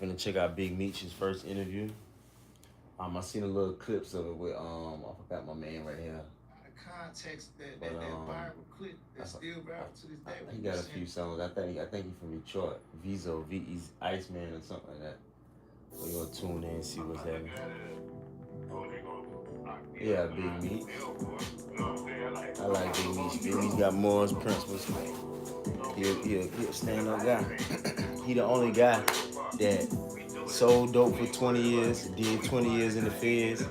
We finna check out Big Meech's first interview. I seen a little clips of it with I forgot my man right here. The context that viral clip that's still viral to this day. He got a few songs. I think he from Detroit. Vezzo, V's Iceman or something like that. We're gonna tune in and see what's happening. Yeah, Big Meech. I like Big Meech. Big Meech got morals, principles. He a stand-up guy. He the only guy that sold dope for 20 years, did 20 years in the feds,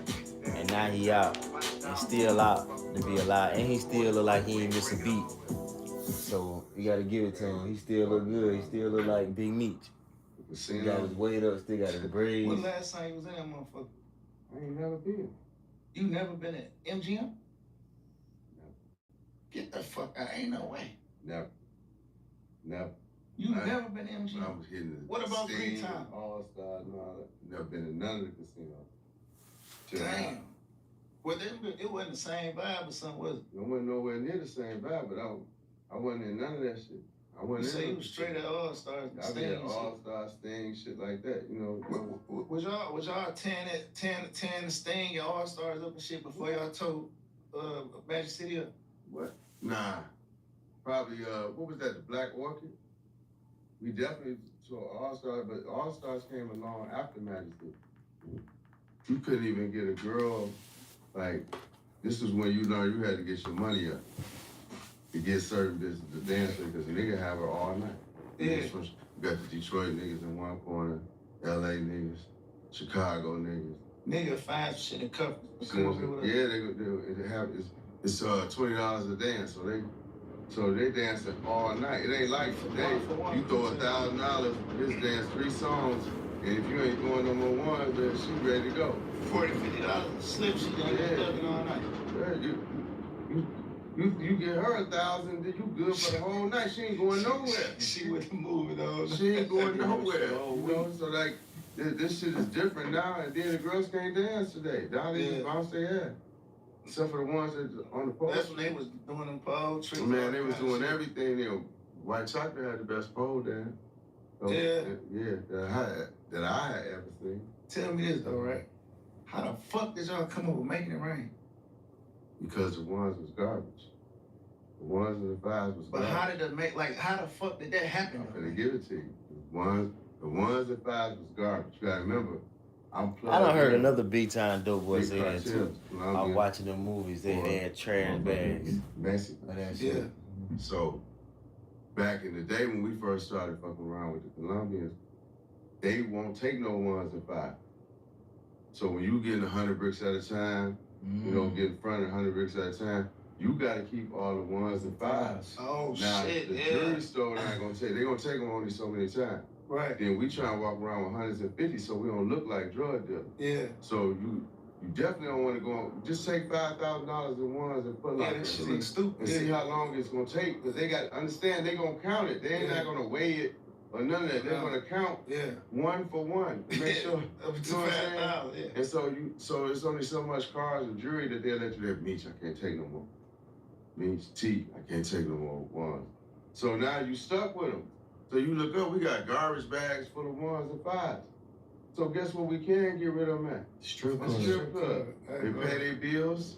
and now he out. And still out to be alive. And he still look like he ain't miss a beat. So you gotta give it to him. He still look good. He still look like Big Meech. He got his weight up, still got his braids. When last time you was in that motherfucker? I ain't never been. You never been at MGM? No. Get the fuck out. Ain't no way. Never. You never been to MGM? I was hitting the What about Green Time? All Stars and all that. Never been to none of the casinos. Damn. Well, it wasn't the same vibe or something, was it? It wasn't nowhere near the same vibe, but I wasn't in none of that shit. I wasn't you say in you was straight at All Stars. I was at All Stars, Sting, shit like that, you know. Was y'all tearing the Sting and All Stars up and shit before y'all told Magic City up? What? Nah. Probably, what was that, the Black Orchid? We definitely saw All Stars, but All Stars came along after Magic City. You couldn't even get a girl, like, this is when you learned you had to get your money up to get certain business to dance with, because a nigga have her all night. Yeah. You got the Detroit niggas in one corner, LA niggas, Chicago niggas. Nigga find shit in cup. Yeah, they have it's $20 a dance, so they dancing all night. It ain't like today. You throw $1,000, this dance 3 songs, and if you ain't going no more ones, then she ready to go. $40, $50 slip, she done ducking all night. Yeah, you get her $1,000, then you good for the whole night. She ain't going nowhere. She with the moving on. She ain't going nowhere. You know, so like this shit is different now, and then the girls can't dance today. Now they just bounce their head. Except for the ones that on the pole. That's when they was doing them pole tricks. Man, they was doing everything. You know, White Chocolate had the best pole dance. So, yeah, that I had ever seen. Tell me this though, right? How the fuck did y'all come up with Making It Rain? Because the ones was garbage. The ones and the fives was garbage. But how the fuck did that happen? I'm gonna give it to you. The ones and fives was garbage. You gotta remember, I done heard another big time dope boy say that too. I'm watching them movies, they had trash bags. Mexico. Yeah. So, back in the day when we first started fucking around with the Colombians, they won't take no ones and fives. So when you getting 100 bricks at a time, you don't get in front of 100 bricks at a time, you gotta keep all the ones and fives. Oh, now, shit, the jewelry store not gonna take, they're gonna take them only so many times. Right. Then we try and walk around with hundreds and 50 so we don't look like drug dealers. Yeah. So you definitely don't want to go, just take $5,000 in ones and put like that shit looks stupid. And see how long it's gonna take, because they got to understand they gonna count it. They ain't not gonna weigh it or none of that. They're gonna count one for one to make sure. Up to $5,000. And so it's only so much cars and jewelry that they'll let you have. Meech, I can't take no more. Meech, T, I can't take no more ones. So now you stuck with them. So you look up, we got garbage bags full of ones and fives. So guess what we can get rid of them at? Strip club. They pay their bills,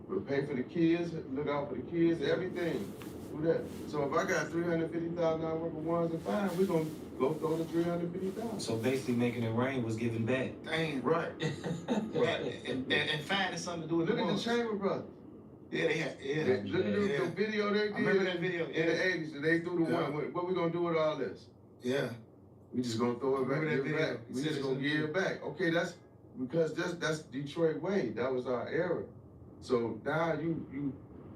we pay for the kids, look out for the kids, everything. Do that. So if I got $350,000 worth of ones and fives, we're gonna go throw the $350,000. So basically Making It Rain was giving back. Damn. Right. Right. And finding something to do with Look at the Chamber Brothers. Yeah, they had, Look at the video they did. I remember that video. In the 80s, and they threw the one. What we gonna do with all this? Yeah. We just gonna throw it back, give it back. We just gonna give it back. Okay, that's because that's Detroit way. That was our era. So now you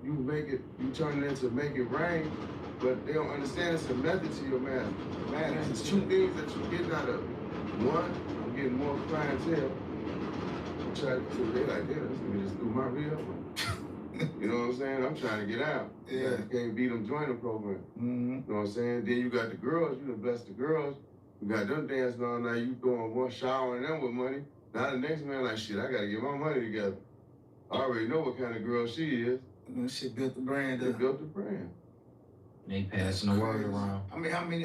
make it, you turn it into Make It Rain, but they don't understand it's a method to your madness. It's 2 things that you're getting out of it. One, I'm getting more clientele. They like, damn, this nigga just threw my reel. You know what I'm saying? I'm trying to get out. Yeah. You can't beat them joining program. Mm-hmm. You know what I'm saying? Then you got the girls, you done bless the girls. You got them dancing all night, you throwing one showering them with money. Now the next man like, shit, I gotta get my money together. I already know what kind of girl she is. And that shit built the brand They up. built the brand. They passing the word around. I mean, how many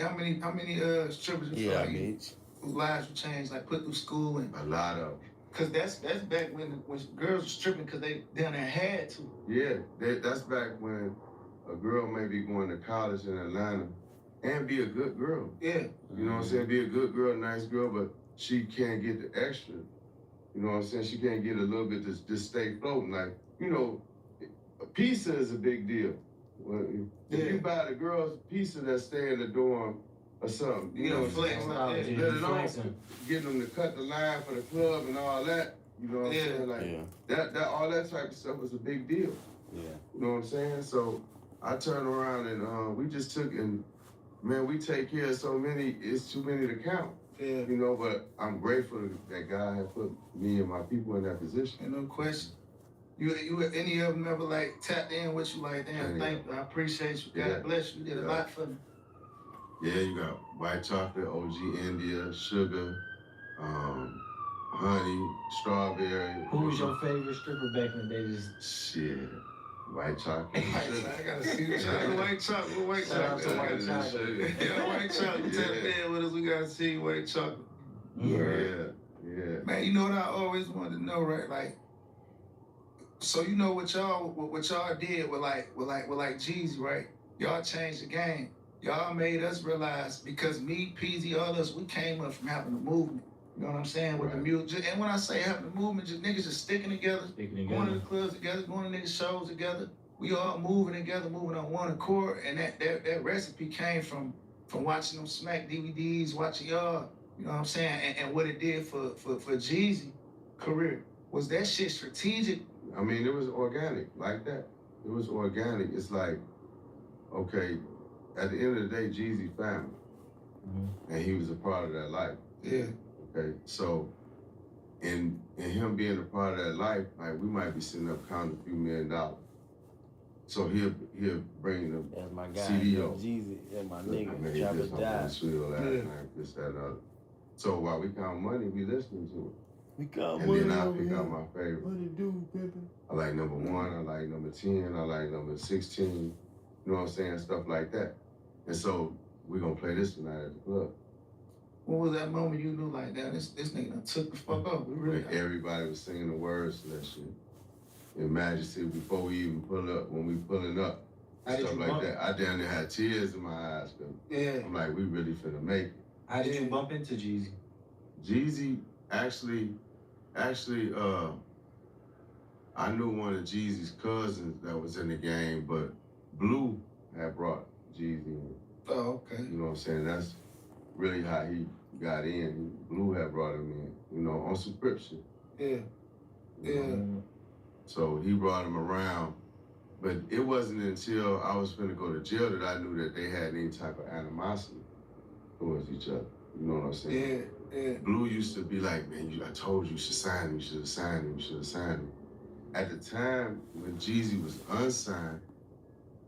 strippers you Yeah, feel like Meech. whose lives were changed, like put through school and A lot of. Cause that's back when girls were stripping because they down there had to. Yeah, that's back when a girl may be going to college in Atlanta and be a good girl. Yeah. You know what I'm saying? Be a good girl, nice girl, but she can't get the extra. You know what I'm saying? She can't get a little bit to just stay floating. Like, you know, a pizza is a big deal. Well, if you buy the girls pizza that stay in the dorm or something, you know, flex like that. let alone getting them to cut the line for the club and all that. You know what I'm saying? Like that all that type of stuff was a big deal. Yeah. You know what I'm saying? So I turned around and we just took and man, we take care of so many, it's too many to count. Yeah. You know, but I'm grateful that God had put me and my people in that position. And no question. You any of them ever like tapped in with you like, damn, thank you, I appreciate you. God bless you. You did a lot for me. Yeah, you got white chocolate, OG India, sugar, honey, strawberry. Who was your favorite stripper back in the day? Shit, white chocolate. I gotta see the chocolate. White chocolate, white Shout out to chocolate. white chocolate. Yeah, white chocolate. Tap in with us. We gotta see white chocolate. Yeah. Man, you know what I always wanted to know, right? Like, so you know what y'all did with Jeezy, right? Y'all changed the game. Y'all made us realize because me, Peasy, all us, we came up from having a movement. You know what I'm saying? With the music. And when I say having a movement, just niggas just sticking together, going to the clubs together, going to niggas shows together. We all moving together, moving on one accord. And that recipe came from watching them Smack DVDs, watching y'all, you know what I'm saying? And what it did for Jeezy career. Was that shit strategic? I mean, it was organic like that. It was organic. It's like, okay, at the end of the day, Jeezy family. And he was a part of that life. Yeah. Okay, so in him being a part of that life, like we might be sitting up counting a few $1 million. So he'll bring the That's my guy. CDO. Jeezy, that's my nigga. Man, Chopper just died. this, that, and other. So while we count money, we listening to it. We got And money. then I pick out my favorite. What it do, pimpin'? I like number 1, I like number 10, I like number 16, you know what I'm saying? Stuff like that. And so we're gonna play this tonight at the club. What was that moment you knew like that? This nigga done took the fuck up. We really Everybody was singing the words to that shit. In Majesty, before we even pull up, when we pulling up, stuff like that. I down there had tears in my eyes. I'm like, we really finna make it. How did you bump into Jeezy? Jeezy, actually, I knew one of Jeezy's cousins that was in the game, but Blue had brought Jeezy in. Oh, okay. You know what I'm saying? That's really how he got in. Blue had brought him in, you know, on subscription. Yeah. Yeah. So he brought him around, but it wasn't until I was finna go to jail that I knew that they had any type of animosity towards each other. You know what I'm saying? Yeah. Blue used to be like, man, I told you, you should sign him, you should have signed him, you should have signed him. At the time when Jeezy was unsigned,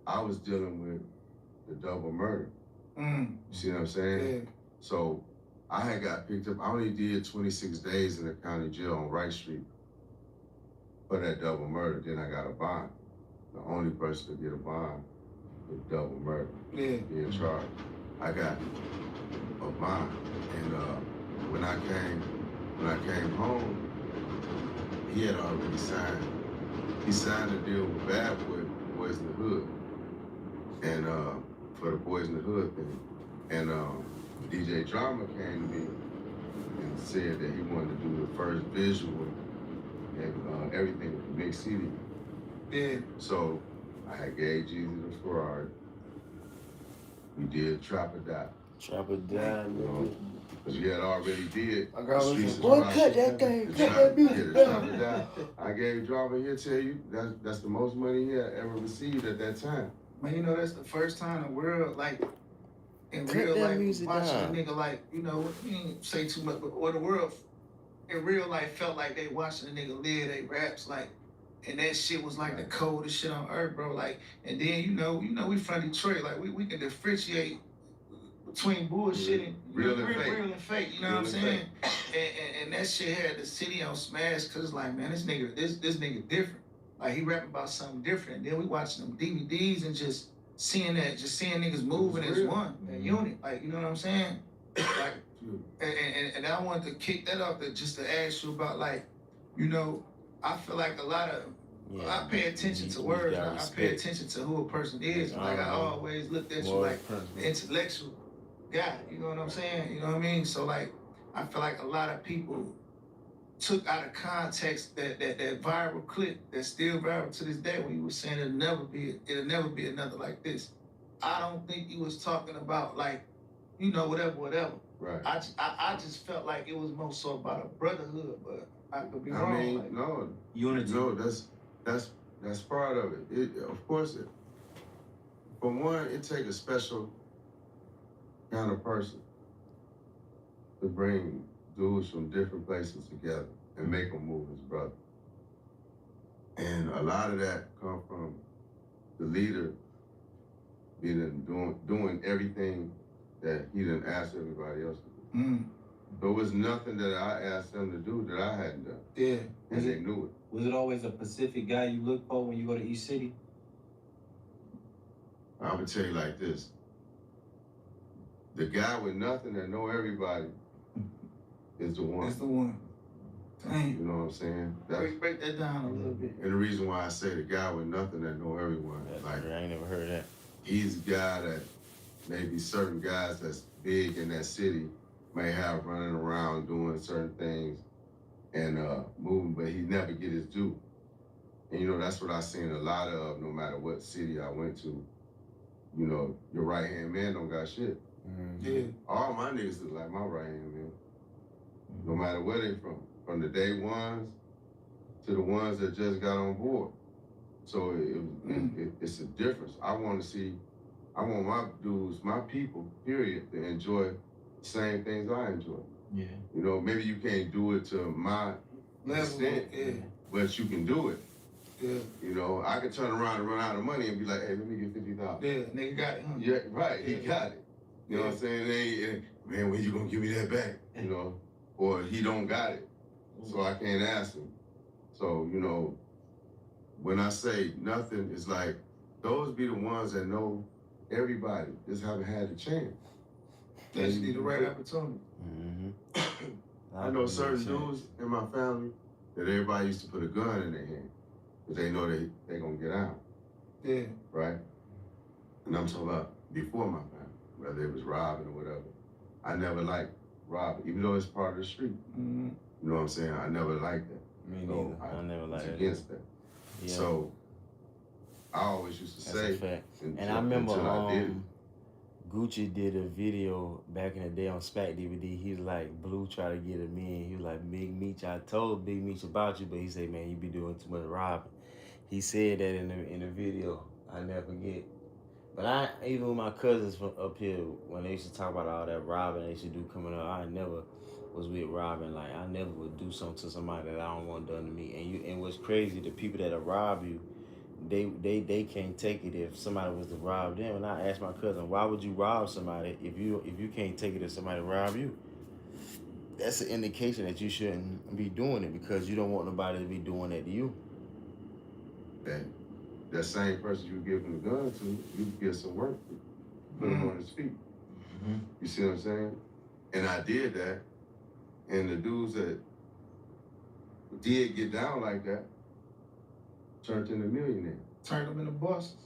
I was dealing with the double murder. You see what I'm saying? Yeah. So I had got picked up. I only did 26 days in the county jail on Wright Street for that double murder. Then I got a bond. The only person to get a bond is double murder. Yeah. Being charged. I got a bond. And when I came home, he had already signed. He signed a deal with Bad Boy, Boys in the Hood. And for the Boys in the Hood thing. And DJ Drama came to me and said that he wanted to do the first visual and everything with the big CD. Yeah. So I had gave Jeezy the Ferrari. We did Trap or Die. Trap or Die, nigga. Because we had already did. My girl Streets was of boy, Toronto. cut that thing, The cut Trap- that music yeah, the Trap or down. Die. I gave Drama, he'll tell you, that's the most money he had ever received at that time. Man, you know, that's the first time the world, like, in Cut real that life, music watching down. a nigga, like, you know, you ain't say too much, but or the world, in real life, felt like they watching a nigga live they raps, like, and that shit was like the coldest shit on earth, bro. Like, and then, you know, we from Detroit, like, we can differentiate between bullshit and Real and fake, you know what I'm saying? And that shit had the city on smash, cause it's like, man, this nigga different. Like, he rapping about something different. And then we watching them DVDs and just seeing niggas moving as one, a unit. Like, you know what I'm saying? Like, And I wanted to kick that off just to ask you about, like, you know, I feel like a lot of I pay attention to words. I pay attention to who a person is. Like I always looked at you like the intellectual guy. You know what I'm saying? You know what I mean? So like, I feel like a lot of people took out of context that viral clip that's still viral to this day when you were saying it'll never be another like this. I don't think you was talking about like, you know, whatever. Right. I just felt like it was more so about a brotherhood, but I could be wrong. I mean, like, no, unity. No, that's part of it. Of course, for one, it takes a special kind of person to bring dudes from different places together and make them move as brothers. And a lot of that come from the leader doing everything that he didn't ask everybody else to do. There was nothing that I asked them to do that I hadn't done. Yeah. And they knew it. Was it always a Pacific guy you look for when you go to East City? I would tell you like this. The guy with nothing that know everybody is the one. It's the one. Dang. You know what I'm saying? Break that down a little bit. And the reason why I say the guy with nothing that know everyone, like I ain't never heard of that. he's the guy that maybe certain guys that's big in that city may have running around doing certain things and moving, but he never get his due. And you know, that's what I seen a lot of, no matter what city I went to. You know, your right-hand man don't got shit. Yeah. All my niggas look like my right-hand man. No matter where they from the day ones to the ones that just got on board. So it's a difference. I want my dudes, my people, period, to enjoy the same things I enjoy. Yeah. You know, maybe you can't do it to my extent, but you can do it. Yeah. You know, I could turn around and run out of money and be like, hey, let me get $50,000. Yeah, nigga got it. Huh? Yeah, right, he got it. You know what I'm saying? They, man, when you gonna give me that back? You know, or he don't got it, so I can't ask him. So, you know, when I say nothing, it's like, those be the ones that know everybody, just haven't had the chance. They just need the right opportunity. I know certain dudes in my family that everybody used to put a gun in their hand, because they know they gonna get out. Yeah. Right? And I'm talking about before my family, whether it was robbing or whatever. I never liked robbing, even though it's part of the street. You know what I'm saying? I never liked that. Me neither. I never liked that. Against that. Yeah. So I always used to say, and I remember Gucci did a video back in the day on Smack DVD. He was like, Blue tried to get him in. He was like, Big Meech, I told Big Meech about you, but he said, man, you be doing too much robbing. He said that in the video. I never forget. But even with my cousins from up here, when they used to talk about all that robbing they used to do coming up, I never was with robbing. Like, I never would do something to somebody that I don't want done to me. And what's crazy, the people that rob you, they can't take it if somebody was to rob them. And I asked my cousin, why would you rob somebody if you can't take it if somebody rob you? That's an indication that you shouldn't be doing it, because you don't want nobody to be doing that to you. That same person you give him the gun to, you get some work to put him on his feet. You see what I'm saying? And I did that, and the dudes that did get down like that turned into millionaires. Turned them into bosses.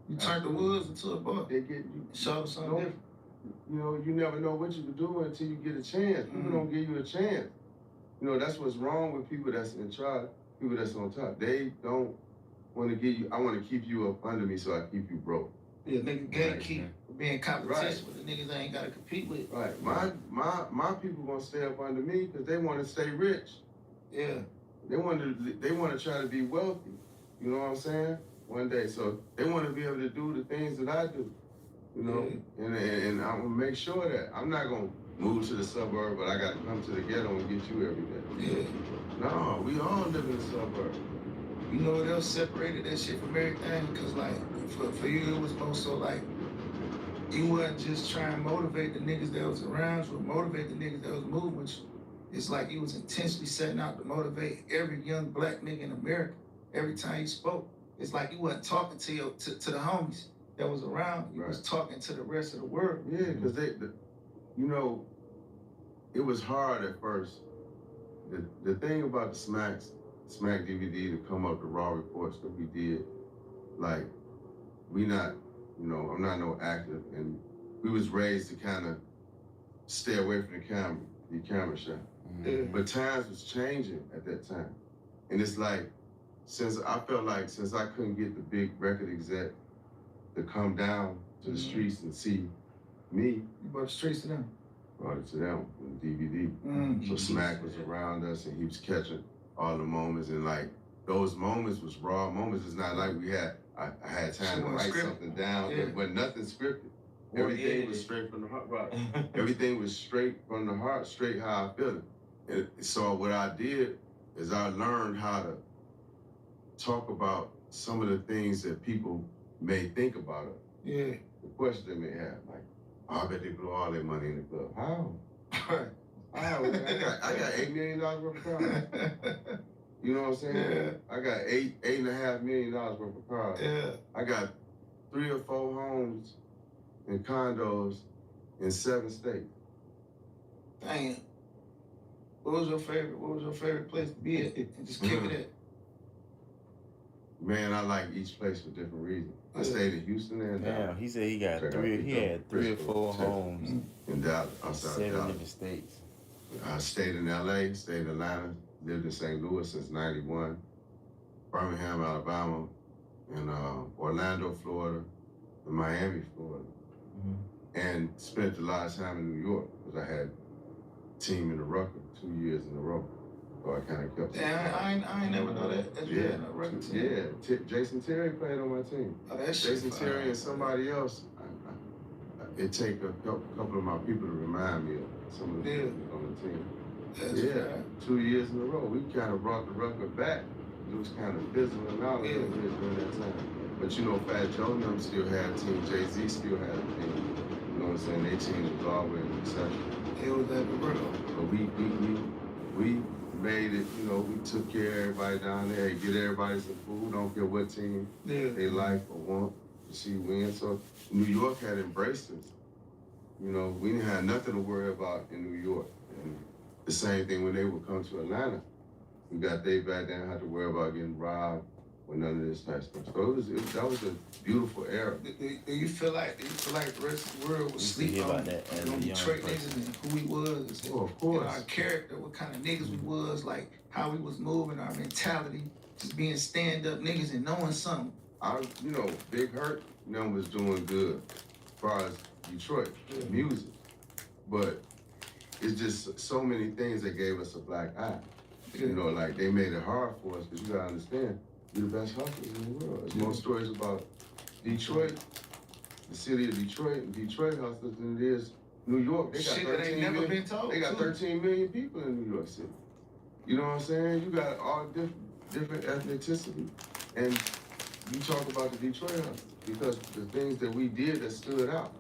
You turned the woods into a boss. They get you. Show them something different. You know, you never know what you can do until you get a chance. People don't give you a chance. You know, that's what's wrong with people that's in charge, people that's on top. They don't want to give you, I want to keep you up under me, so I keep you broke. Yeah, nigga gatekeep being competition with the niggas I ain't got to compete with. Right. My people gonna stay up under me because they want to stay rich. Yeah. They want to try to be wealthy. You know what I'm saying? One day, so they want to be able to do the things that I do. You know, and I'm gonna make sure that I'm not gonna move to the suburb, but I got to come to the ghetto and get you every day. Yeah. No, we all live in the suburb. You know what else separated that shit from everything? Because, like, for you, it was more so, like, you wasn't just trying to motivate the niggas that was around you or motivate the niggas that was moving with you. It's like you was intentionally setting out to motivate every young black nigga in America every time you spoke. It's like you wasn't talking to the homies that was around. You was talking to the rest of the world. Yeah, because you know, it was hard at first. The thing about the Smack DVD to come up, the raw reports that we did, like, we not, you know, I'm not no actor, and we was raised to kind of stay away from the camera shot. Yeah. But times was changing at that time. And it's like, since I couldn't get the big record exec to come down to the streets and see me, You brought the streets to them. brought it to them on the DVD. So Smack was around us and he was catching all the moments, and like those moments was raw moments. It's not like I had time to write something down, but nothing scripted. Everything was straight from the heart. Right. Everything was straight from the heart, straight how I feel it. And so what I did is I learned how to talk about some of the things that people may think about us. Yeah. The questions they may have, like, oh, I bet they blow all their money in the club. How? How? I got $8 million worth of cars. You know what I'm saying? Yeah. I got $8.5 million worth of cars. Yeah. I got 3 or 4 homes and condos in 7 states. Damn. What was your favorite place to be at? And just kick it at. Man, I like each place for different reasons. I stayed in Houston and Dallas. Damn, he said he had 3 or 4 homes in Dallas, outside 7 Dallas. different states. I stayed in LA, stayed in Atlanta, lived in St. Louis since '91, Birmingham, Alabama, and Orlando, Florida, and Miami, Florida. And spent a lot of time in New York because I had a team in the Rucker 2 years in a row. So I kind of kept. Damn, I ain't never know that. Yeah, No record team. yeah. Jason Terry played on my team. Oh, that shit Jason fire. Terry and somebody else. It take a couple of my people to remind me of some of the people on the team. That's fire. 2 years in a row. We kind of brought the Rucker back. It was kind of fizzling out a little bit during that time. But you know, Fat Joe and them still had a team. Jay-Z still had a team. You know what I'm saying? Their team was always an exception. It was that real. But we made it, you know, we took care of everybody down there, get everybody some food, don't care what team they like or want to see win. So New York had embraced us. You know, we didn't have nothing to worry about in New York. And the same thing when they would come to Atlanta. We got they back there, had to worry about getting robbed or none of this type of stuff. So that was a beautiful era. Do you feel like the rest of the world was sleeping on Detroit niggas and who we was? Oh, of course. And our character, what kind of niggas we was, like how we was moving, our mentality, just being stand-up niggas and knowing something. You know, Big Hurt, was doing good as far as Detroit music. But it's just so many things that gave us a black eye. You know, like they made it hard for us because you gotta understand, we're the best hustlers in the world. There's more stories about Detroit, the city of Detroit, and Detroit hustlers than it is New York. They got Shit that ain't never been told. They got 13 million people in New York City. You know what I'm saying? You got all different ethnicity, and you talk about the Detroit hustlers because the things that we did that stood out.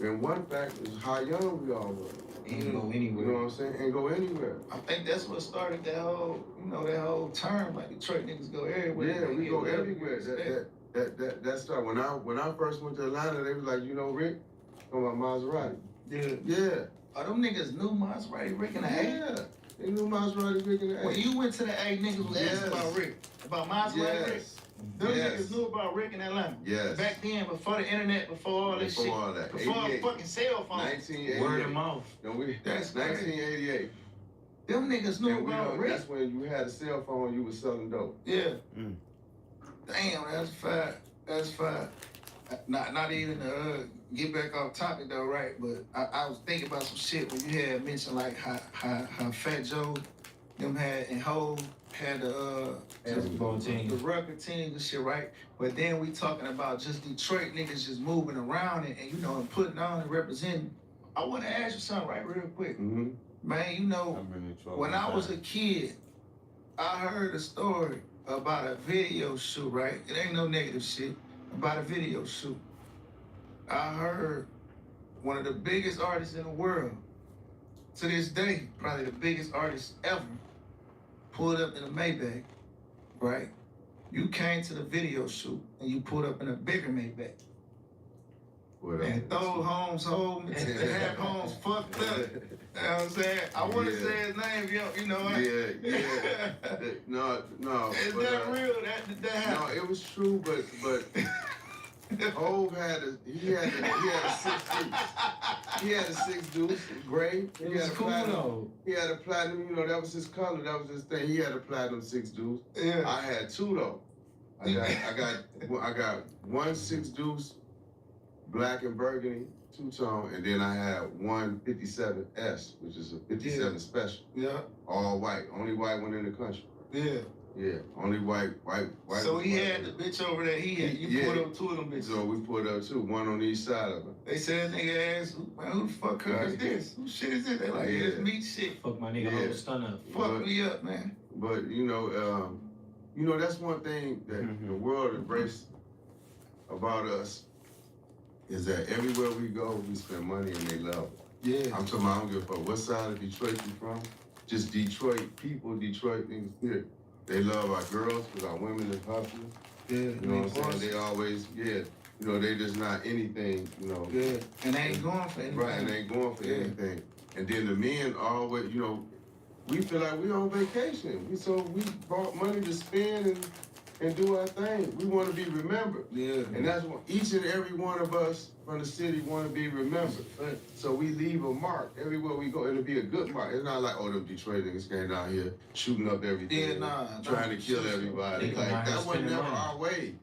And one fact is how young we all were. And go anywhere. You know what I'm saying? And go anywhere. I think that's what started that whole, that whole term, like Detroit niggas go everywhere. Yeah, we go everywhere. That started. When I first went to Atlanta, they was like, Rick, talking about Maserati. Yeah. Oh, them niggas knew Maserati, Rick and the A? Yeah. They knew Maserati, Rick and the A. When you went to the A, niggas was asking about Rick. About Maserati, Rick. Them niggas knew about Rick in Atlanta. Yes. Back then, before the internet, before all this shit. Before all that. Before a fucking cell phone. 1988. Word of mouth. That's 1988. Them niggas knew about Rick. That's when you had a cell phone, you was selling dope. Yeah. Damn, that's fire. That's fire. Not even to get back off topic though, right? But I was thinking about some shit when you had mentioned like how Fat Joe, them had and Ho had the Rucker team and shit, right? But then we talking about just Detroit niggas just moving around and and putting on and representing. I want to ask you something right real quick. Mm-hmm. Man, when I was a kid, I heard a story about a video shoot, right? It ain't no negative shit, about a video shoot. I heard one of the biggest artists in the world, to this day, probably the biggest artist ever, pulled up in a Maybach, right? You came to the video shoot and you pulled up in a bigger Maybach. put up. And throw Holmes home, have Holmes fucked up. You know what I'm saying? I want to Yeah. say his name, you know what? Yeah. No. Is but, that real? That No, happened? it was true, but Hove had a 6 deuce. He had a 6 deuce, gray. It was cool though. He had a platinum, that was his color, that was his thing. He had a platinum 6 deuce. Yeah. I had 2 though. I got 1 6 deuce, black and burgundy, 2-tone, and then I had 1 57S, which is a 57 special. Yeah. All white, only white one in the country. Yeah. Yeah, only white. So he had the bitch over there. You pulled up 2 of them bitches. So we pulled up 2, 1 on each side of him. They said nigga asked, man, who the fuck her is this? Who shit is this? They like, yeah, it's Meech shit. Fuck my nigga whole stun up. Fuck me up, man. But that's one thing that the world embraced about us is that everywhere we go, we spend money and they love it. Yeah. I'm talking about, I don't give a fuck what side of Detroit you from. Just Detroit people, Detroit things here. They love our girls because our women is hustlers. Yeah. You know what I'm saying? They always, they just not anything, Yeah. And they ain't going for anything. Right, and they ain't going for anything. And then the men always, we feel like we on vacation. We brought money to spend and do our thing. We want to be remembered. Yeah. And that's what each and every one of us from the city want to be remembered. Right. So we leave a mark everywhere we go. It'll be a good mark. It's not like, them Detroit niggas came down here shooting up everything. Yeah, trying to kill everybody. Like, that was never our way.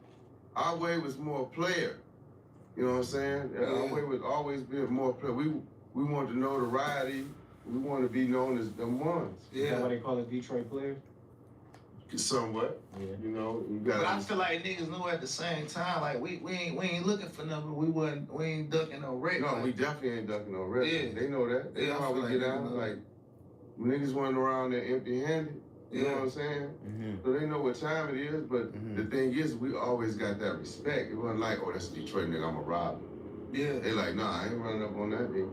Our way was more player. You know what I'm saying? Yeah. Our way was always been more player. We want the notoriety. We want to be known as them ones. Is that why they call it Detroit players? Somewhat. Yeah. You But I gotta. feel like niggas knew at the same time, like we ain't looking for nothing. We ain't ducking no rape. No, like, we definitely ain't ducking no red. Yeah. They know that. They Yeah, know I how feel we like get they out. know. Like, niggas running around there empty-handed. You know what I'm saying? Mm-hmm. So they know what time it is. But the thing is, we always got that respect. It wasn't like, that's a Detroit nigga, I'm a robber. Yeah. They like, nah, I ain't running up on that nigga.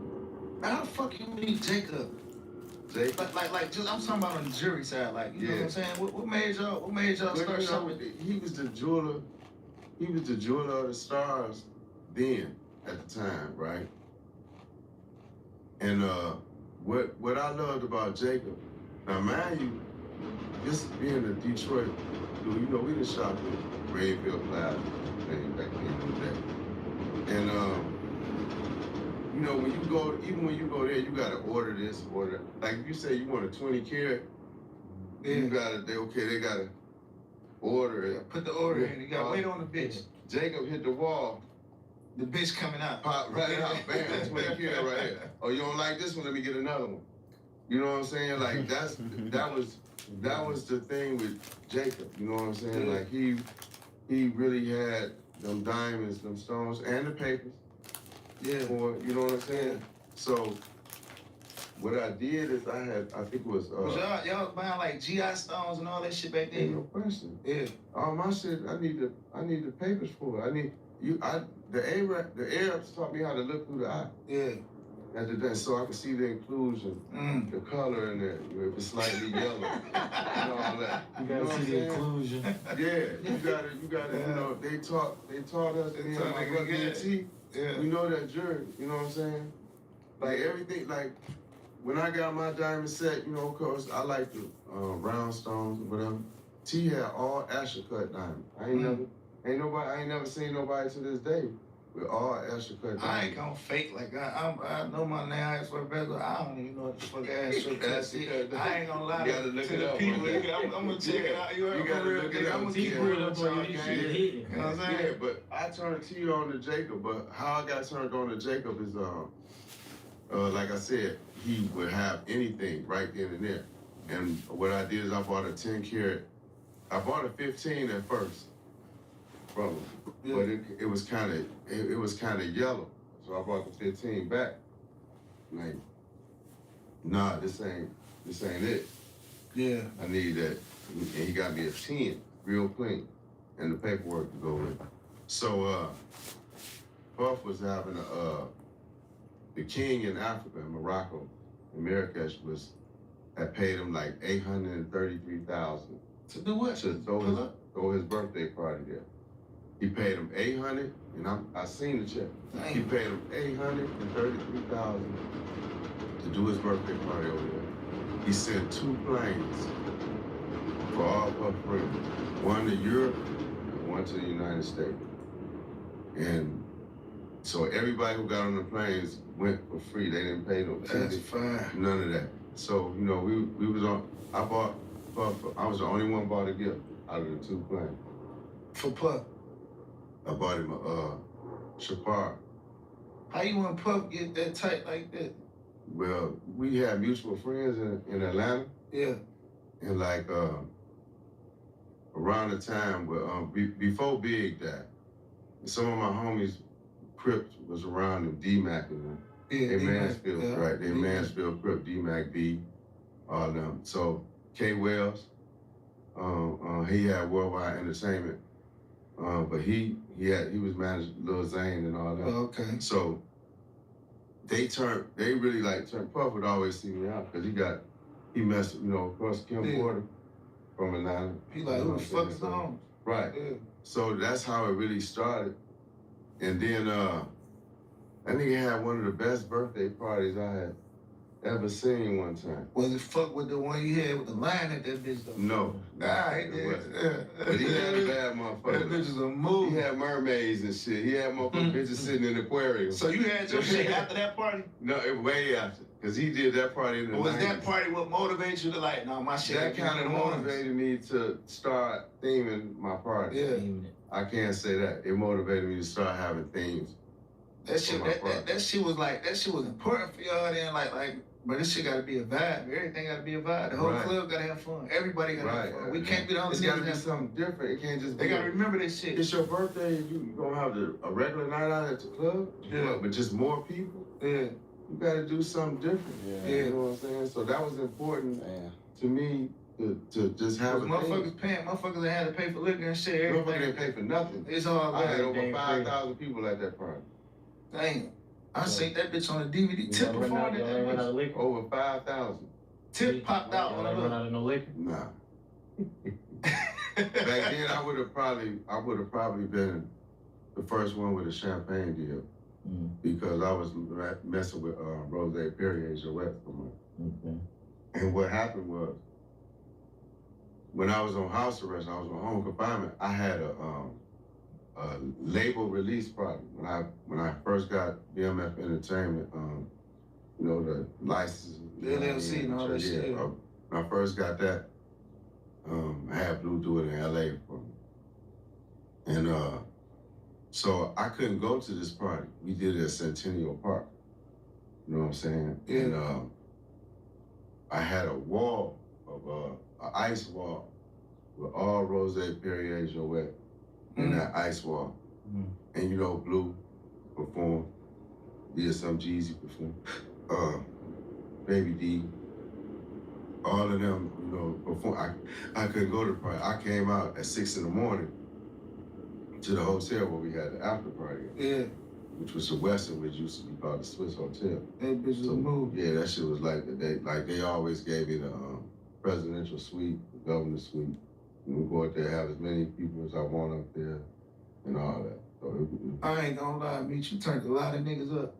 How the fuck you meet Jacob? Jacob. Like, just I'm talking about on the jury side. Like, you know what I'm saying? What made y'all But, start shopping? he was the jeweler. He was the jeweler of the stars then, at the time, right? And what I loved about Jacob, now mind you, this being a Detroit, we done shop at Greenfield Plaza thing back then in the day. And when you go there, you gotta order this, order that. Like if you say you want a 20 karat, you gotta, they gotta order it. Put the order in. You gotta wait on the bitch. Jacob hit the wall. The bitch coming out. Pop right out, bam, 20 karat right here. Oh, you don't like this one? Let me get another one. You know what I'm saying? Like that was the thing with Jacob. You know what I'm saying? Yeah. Like he really had them diamonds, them stones, and the papers. Yeah. For, you know what I'm saying? So what I did is I think it was y'all buying like GI stones and all that shit back ain't then? no question. Yeah. All my shit, I need the papers for it. The Arabs taught me how to look through the eye. Yeah. So I could see the inclusion, the color in there, if it's slightly yellow, and all that. You gotta see the inclusion. Yeah, you gotta, they taught us, They me and taught my niggas, brother yeah. T, Yeah. we know that jury, you know what I'm saying? Like everything, like when I got my diamond set, of course, I like the round stones or whatever. T had all Asher cut diamonds. I ain't never seen nobody to this day with all Asher cut diamonds. I ain't gonna fake like I know my name. Icewear Vezzo. I don't even know what the fuck Asher cut is. I ain't gonna lie You gotta look to it the up, people. man. I'm gonna check it out. You gotta look it up. I'm gonna Keep keep it it up on your shit. You know what I'm saying? Yeah, but I turned T on to Jacob, but how I got turned on to Jacob is, like I said, he would have anything right then and there. And what I did is I bought a 10 karat, I bought a 15 at first from him, but it was kind of yellow. So I brought the 15 back. Like, nah, this ain't it. Yeah. I need that. And he got me a 10, real clean, and the paperwork to go with it. So, Puff was having the king in Africa, in Morocco, in Marrakesh, had paid him like $833,000 To do what? to throw his birthday party there. He paid him $800, and I seen the check. He paid him $833,000 to do his birthday party over there. He sent 2 planes for all Puff friends, one to Europe and one to the United States. And so everybody who got on the planes went for free. They didn't pay no ticket. That's fine. None of that. So, you know, we was on, I bought Puff, I was the only one bought a gift out of the 2 planes. For Puff. I bought him a Chapar. How you want Puff get that tight like that? Well, we had mutual friends in Atlanta. Yeah. And like around the time where before Big died, some of my homies, Crips was around them, D-Mac and them. Yeah, They Mansfield, yeah. right? They Mansfield, Crip, D-Mac, B, all them. So K Wells, he had Worldwide Entertainment, but he was managing Lil Zane and all that. Oh, okay. So they really turned. Puff would always see me out because he messed, you know, of course, Kim Porter from Atlanta. He like, who the fuck is on? Right. Yeah. So that's how it really started. And then that nigga had one of the best birthday parties I had ever seen one time. Was it fuck with the one you had with the lion at that bitch though? No. Nah, he it did. wasn't. But he had a bad motherfucker. That bitch is a move. He had mermaids and shit. He had motherfucking bitches sitting in the aquarium. So you had your shit after that party? No, way after. Because he did that party in the Was 90s. that party what motivated you to like, no, my shit? That kind of motivated me to start theming my party. Yeah. I can't say that. It motivated me to start having themes. That shit, that shit was like, that shit was important for y'all then, like, but this shit gotta be a vibe. Everything gotta be a vibe. The whole club gotta have fun. Everybody gotta have fun. We can't be the only It's gotta be niggas. something different. It can't just be. They gotta remember this shit. It's your birthday and you gonna have a regular night out at the club? Yeah. But just more people? Yeah. You gotta do something different. Yeah. You know what I'm saying? So that was important to me to just have a motherfuckers paying, motherfuckers that had to pay for liquor and shit. Everything. Motherfuckers didn't pay for nothing. It's all I had bad. over 5,000 people at that party. Damn. I seen that bitch on the DVD. Tip performed at that bitch. Over 5,000. Tip popped out on the run out of no liquor? Nah. Back then, I would have probably been the first one with a champagne deal because I was messing with Rose Perrier Jouet for money. And what happened was, when I was on house arrest, I was on home confinement. I had a label release party when I first got BMF Entertainment. You know, the license, the LLC and all that shit. When I first got that, I had Blue do it in LA for me. And so I couldn't go to this party. We did it at Centennial Park. You know what I'm saying? Yeah. And I had a wall of an ice wall with all Rose Perrier Jouet in that ice wall. And you know, Blue performed, did some Jeezy perform, Baby D, all of them, you know, perform. I couldn't go to the party. I came out at 6 in the morning to the hotel where we had the after party. Yeah. Which was the Western, which used to be called the Swiss Hotel. That bitch was a move. Yeah, that shit was like they always gave me the presidential suite, the governor's suite. And we go out there, have as many people as I want up there, and all that. So I ain't gonna lie, Meech, you turned a lot of niggas up.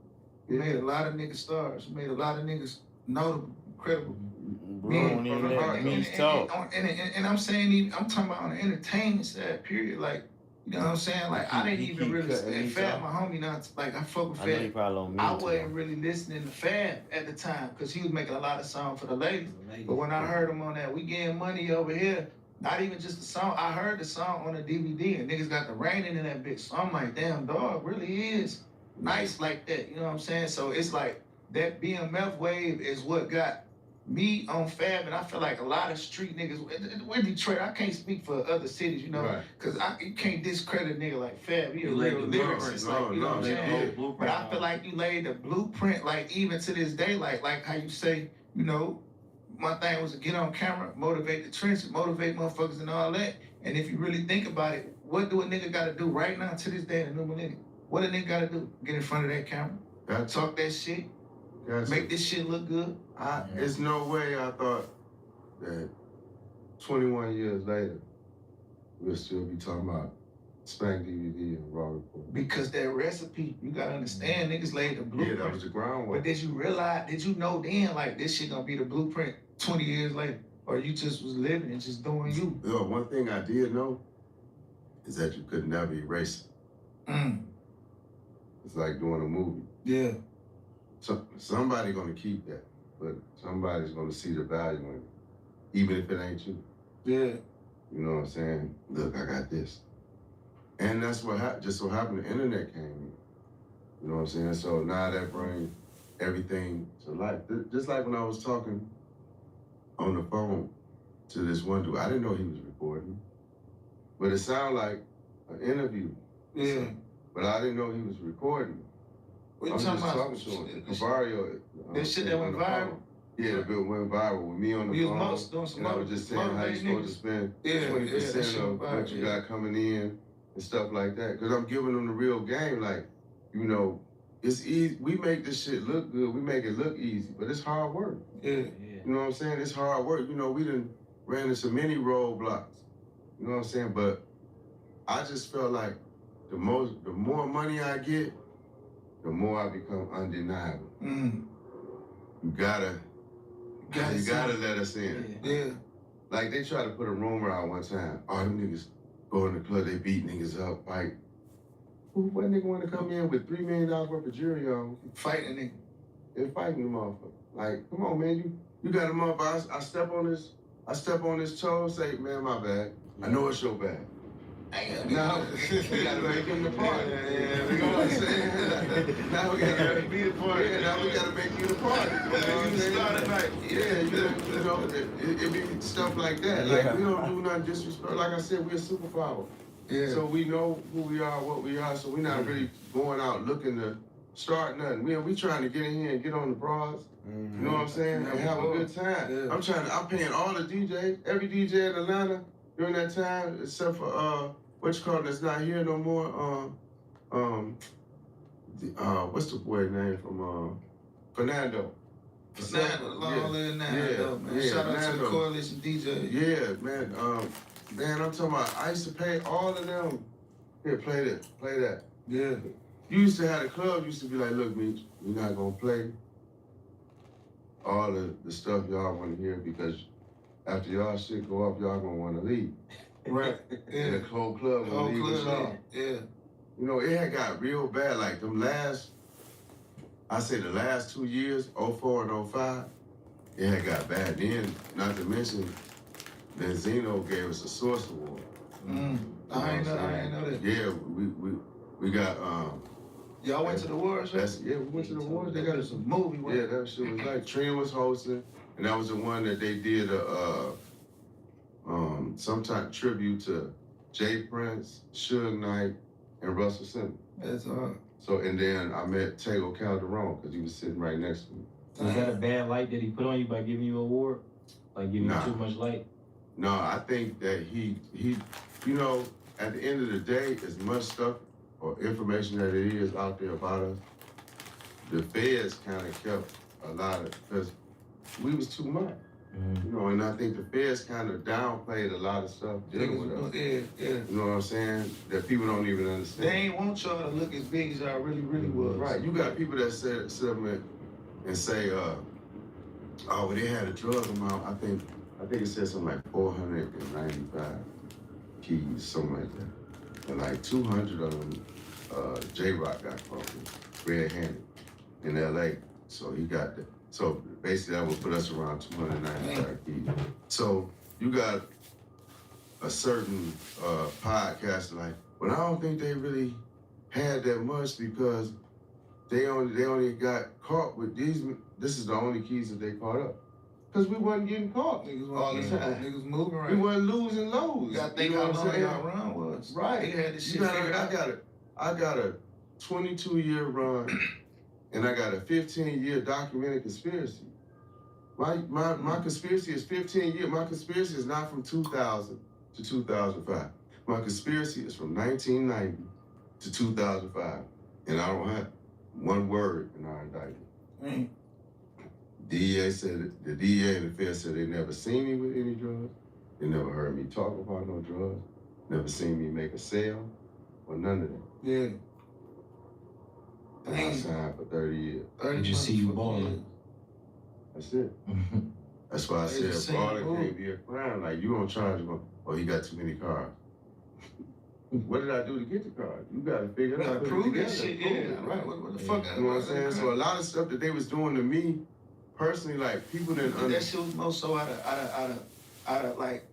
You made a lot of niggas stars. You made a lot of niggas notable, credible. Bro, don't even let Meech talk. And I'm saying, I'm talking about on the entertainment side, period. Like, you know what I'm saying? Like, I didn't even really, Fab, my homie, not like, I fuck with Fab. I know you probably don't mean I wasn't really listening to Fab at the time, because he was making a lot of songs for the ladies. But when I heard him on that, we getting money over here, not even just the song, I heard the song on the DVD, and niggas got the raining in that bitch. So I'm like, damn, dog, really is nice like that, you know what I'm saying? So it's like, that BMF wave is what got me on Fab, and I feel like a lot of street niggas, with Detroit, I can't speak for other cities, you know, because you can't discredit a nigga like Fab. He a real lyricist, like, you know what I'm saying? But I feel like you laid the blueprint, like, even to this day, like how you say, you know, my thing was to get on camera, motivate the trenches, motivate motherfuckers and all that. And if you really think about it, what do a nigga gotta do right now to this day in the new millennium? What a nigga gotta do? Get in front of that camera, talk that shit, make this shit look good. There's no way I thought that 21 years later, we'll still be talking about Spank DVD and Raw Report. Because that recipe, you gotta understand, niggas laid the blueprint. Yeah, that was the groundwork. But did you know then, like, this shit gonna be the blueprint 20 years later? Or you just was living and just doing you? Yo, one thing I did know is that you could never erase it. It's like doing a movie. Yeah. So somebody gonna keep that, but somebody's gonna see the value in it, even if it ain't you. Yeah. You know what I'm saying? Look, I got this. And that's what just so happened the internet came in. You know what I'm saying? So now that brings everything to life. Just like when I was talking on the phone to this one dude, I didn't know he was recording, but it sounded like an interview. Yeah. But I didn't know he was recording. What you I'm talking just about? talking to him. Cavario. That shit that went viral? Yeah, the bill went viral with me on the phone. Doing some and I was just saying how you supposed to spend 20% of what you got coming in and stuff like that. Because I'm giving them the real game. Like, you know, it's easy. We make this shit look good. We make it look easy, but it's hard work. Yeah. You know what I'm saying? It's hard work. You know, we done ran into many roadblocks. You know what I'm saying? But I just felt like the more money I get, the more I become undeniable. You gotta let us in. Yeah. Like they tried to put a rumor out one time. Oh, them niggas go in the club, they beat niggas up, fight. What nigga want to come in with $3 million worth of jewelry on? Fighting nigga. And fighting the motherfucker. Like, come on, man, you got a motherfucker. I step on this toe, say, man, my bad. I know it's your bad. Now we gotta make him the party. Yeah, you know what I'm saying? Now we gotta be the party. Yeah, now we gotta make you the party. You know what I'm saying? You know, it be stuff like that. Like we don't do nothing disrespectful. Like I said, we're a superpower. Yeah. So we know who we are, what we are. So we're not really going out looking to start nothing. We trying to get in here and get on the bras. You know what I'm saying? And have a good time. Yeah. I'm paying all the DJs, every DJ in Atlanta during that time, except for what you call it, that's not here no more. What's the boy name from Fernando? Fernando, long live Nando, man. Shout out to the Coalition DJ. Yeah, man. Man, I'm talking about. I used to pay all of them. Here, play that. Yeah. You used to have the club. Used to be like, look, Meech, we're not gonna play all of the stuff y'all want to hear because after y'all shit go up, y'all gonna want to leave. Right. Yeah. The whole club gonna leave us all. Yeah. You know, it had got real bad. Like the last 2 years, 04 and 05, it had got bad. Then, not to mention, Benzino gave us a Source Award. I ain't know that. Yeah, we got y'all went to the awards, right? we went to the awards. They got us a movie. Right? Yeah, that shit was like Trina was hosting, and that was the one that they did some type of tribute to Jay Prince, Suge Knight, and Russell Simmons. That's So and then I met Tego Calderon because he was sitting right next to me. Was that a bad light that he put on you by giving you an award? Like giving you too much light? No, I think that he, you know, at the end of the day, as much stuff or information that it is out there about us, the feds kind of kept a lot of, because we was too much. You know, and I think the feds kind of downplayed a lot of stuff dealing with us. Yeah. You know what I'm saying? That people don't even understand. They ain't want y'all to look as big as y'all really was. Right. You got people that sit up and say, oh, well, they had a drug amount. I think it said something like 495 keys, something like that. And like 200 of them, J-Rock got caught red-handed in L.A. So he got that. So basically that would put us around 295 keys. So you got a certain podcast like, well, I don't think they really had that much because they only got caught with these. This is the only keys that they caught up. Because we wasn't getting caught all the time. Niggas moving right. We wasn't losing loads. You gotta think how long y'all run was. Right. They had this shit figured out. I got a 22-year run and I got a 15-year documented conspiracy. My conspiracy is 15 years. My conspiracy is not from 2000 to 2005. My conspiracy is from 1990 to 2005. And I don't have one word in our indictment. DEA said, the DEA and the Fed said they never seen me with any drugs. They never heard me talk about no drugs. Never seen me make a sale. or none of that. Yeah. And I signed for 30 years. I just see you balling. That's it. That's why I said balling can't be a crime. Like, you don't charge him, oh, he got too many cars. What did I do to get the cars? You gotta figure it out. Prove that shit, yeah. Right. What the fuck? You know what I'm saying? So a lot of stuff that they was doing to me, personally, like, people didn't understand. That shit was more so out of like,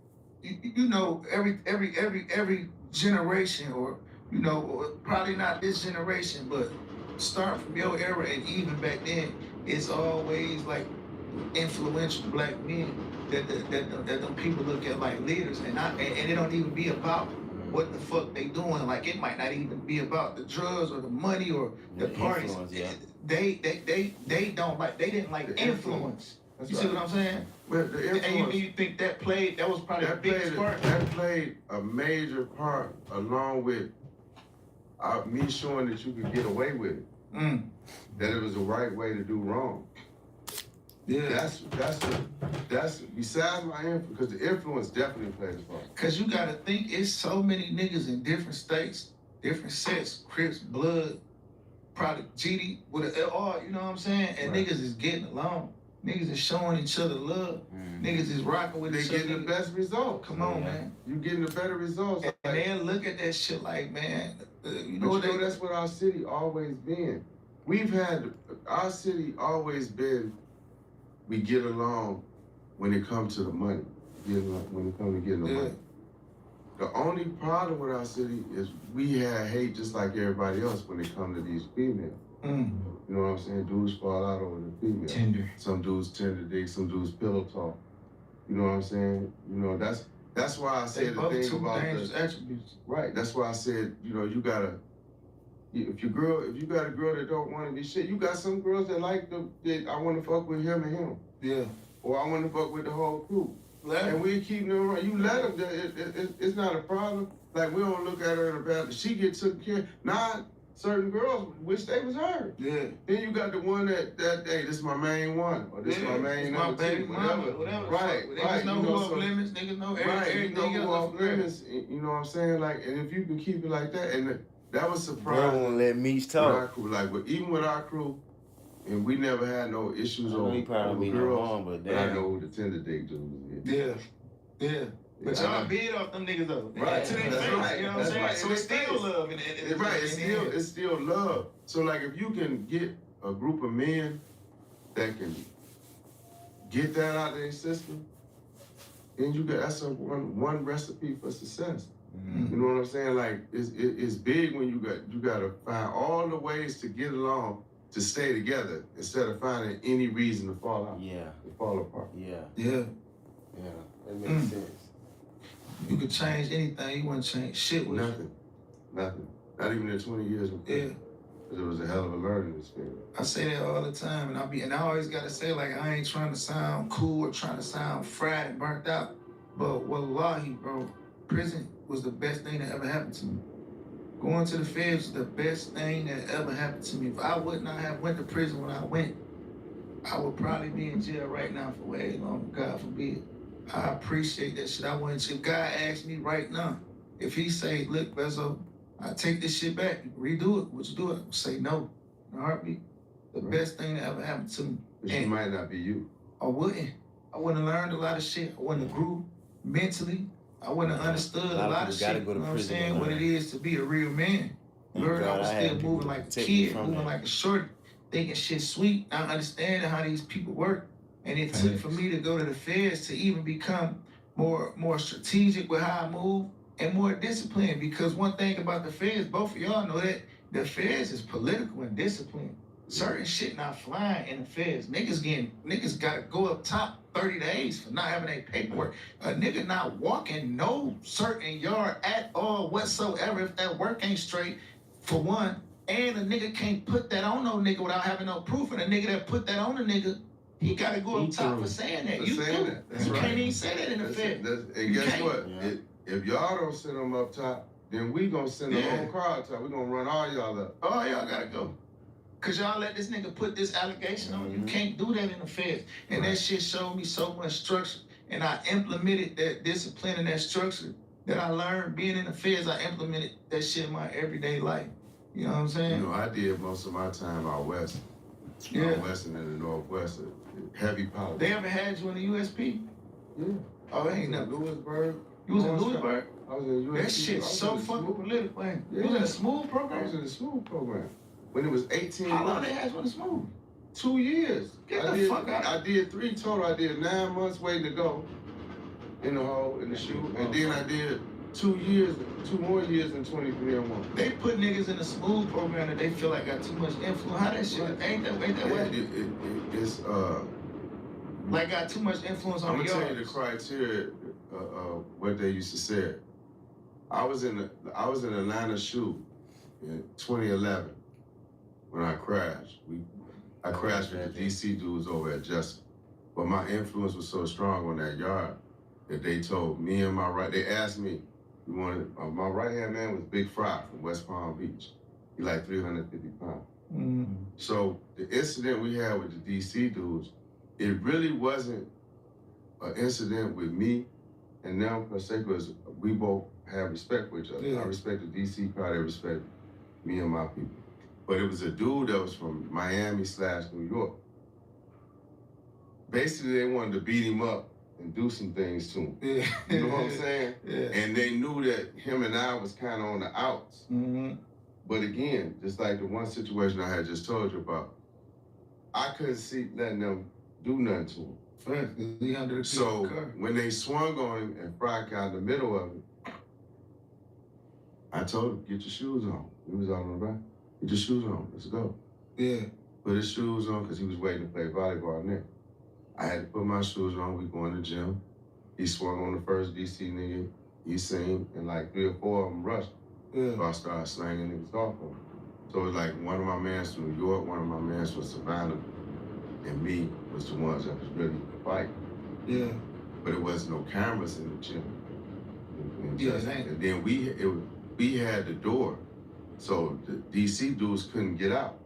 you know, every generation, or, you know, probably not this generation, but start from your era and even back then, it's always like influential black men that them people look at like leaders, and it don't even be about what the fuck they doing. Like, it might not even be about the drugs or the money or the parties. Yeah. They don't like, they didn't like influence. You see what I'm saying? But the influence, and you think that was probably the biggest part? That played a major part, along with me showing that you could get away with it. That it was the right way to do wrong. Yeah. That's besides my influence, because the influence definitely plays a part. Cause you gotta think, it's so many niggas in different states, different sets, Crips, Blood, probably GD, with it all, you know what I'm saying? And right. Niggas is getting along. Niggas is showing each other love. Niggas is rocking with each other. They getting the best results. Come on, man. You getting the better results. And they look at that shit like, man, you know, know that's what our city always been. We've had, our city always been, we get along when it comes to the money. When it comes to getting the money. The only problem with our city is we had hate just like everybody else when it comes to these females. You know what I'm saying? Dudes fall out over the female. Tender. Some dudes tender dick, some dudes pillow talk. You know what I'm saying? You know, that's why I said the thing about the attributes. Right. That's why I said, you know, you gotta, if you got a girl that don't want to be shit, you got some girls that like I want to fuck with him and him. Yeah. Or I want to fuck with the whole crew. And we keep them around. You let them. It's not a problem. Like, we don't look at her in a bad. She get taken care. Now, certain girls wish they was her. Yeah. Then you got the one that hey, this is my main one, or this is my main number two, whatever. Right. Niggas know who off limits. Niggas know everything. Right. You know who off limits. You know what I'm saying? Like, and if you can keep it like that, and that was surprising. Bro, won't let Meech talk. Like, but even with our crew, and we never had no issues over girls. But I know who the tender dick dudes is. Yeah. But y'all bid off them niggas though. Right. To their face, right. You know what I'm saying? Right. So it's still love. Right. It's still love. So, like, if you can get a group of men that can get that out of their system, then that's one recipe for success. You know what I'm saying? Like, it's big when you gotta find all the ways to get along, to stay together, instead of finding any reason to fall out. Yeah. To fall apart. Yeah. That makes sense. You could change anything. You wouldn't change shit with Nothing. Not even in 20 years. Yeah. Because it was a hell of a learning experience. I say that all the time, and I always gotta say, like, I ain't trying to sound cool or trying to sound fried and burnt out, but wallahi, bro, prison was the best thing that ever happened to me. Going to the feds was the best thing that ever happened to me. If I would not have went to prison when I went, I would probably be in jail right now for way longer, God forbid. I appreciate that shit. If God asked me right now, if he say, look, Vezzo, I take this shit back, redo it, would you do it? I would say no, in a heartbeat. The best thing that ever happened to me. But you might not be you. I wouldn't have learned a lot of shit. I wouldn't have grew mentally. I wouldn't have understood a lot of shit. You know what I'm saying? What it is to be a real man. I was still moving like a kid, moving like a shorty, thinking shit sweet, not understanding how these people work. And it took for me to go to the feds to even become more strategic with how I move and more disciplined. Because one thing about the feds, both of y'all know that the feds is political and disciplined. Certain shit not flying in the feds. Niggas gotta go up top 30 days for not having their paperwork. A nigga not walking no certain yard at all whatsoever if that work ain't straight, for one. And a nigga can't put that on no nigga without having no proof. And a nigga that put that on a nigga, he gotta go up top for saying that. You can't even say that in the Fed. And guess what? Yeah. If y'all don't send them up top, then we gonna send the whole crowd top. We gonna run all y'all up. All y'all gotta go. Cause y'all let this nigga put this allegation on. You can't do that in the Feds. And that shit showed me so much structure. And I implemented that discipline and that structure that I learned being in the feds, I implemented that shit in my everyday life. You know what I'm saying? You know, I did most of my time out west. Yeah. Out west and in the northwest, heavy politics. They ever had you in the USP? Yeah. Oh, they ain't in never. Lewisburg. You was in Lewisburg? I was in USP. That shit's so fucking political, ain't it? Yeah. You was in the smooth I program? was in the smooth program. When it was 18 How long months. they had you in the smooth? 2 years. Get the fuck out. I did 3 total. I did 9 months waiting to go in the hole, in the shoe. And then I did 2 more years in 23 and 1. They put niggas in the smooth program that they feel like got too much influence. How that shit, ain't that way? It's, like got too much influence on I'm the gonna tell you the yards. criteria what they used to say. I was in Atlanta shoe in 2011 when I crashed. I crashed with the DC dudes over at Jessup. But my influence was so strong on that yard that they told me and they asked me, my right-hand man was Big Fry from West Palm Beach. He like 350 pounds. Mm-hmm. So the incident we had with the DC dudes, it really wasn't an incident with me and them per se, because we both have respect for each other. Yeah. I respect the DC crowd, they respect me and my people. But it was a dude that was from Miami/New York. Basically, they wanted to beat him up and do some things to him. Yeah. You know what I'm saying? Yeah. And they knew that him and I was kind of on the outs. Mm-hmm. But again, just like the one situation I had just told you about, I couldn't see letting them do nothing to him. So when they swung on him and Fry got in the middle of it, I told him, get your shoes on. He was out on the back. Get your shoes on, let's go. Yeah. Put his shoes on because he was waiting to play volleyball next. I had to put my shoes on, we going to the gym. He swung on the first DC nigga, he seen, and like 3 or 4 of them rushed. Yeah. So I started slanging niggas off of him. So it was like one of my mans from New York, one of my mans from Savannah, and me was the ones that was really fighting. Yeah. But it wasn't no cameras in the gym. And then we had the door, so the DC dudes couldn't get out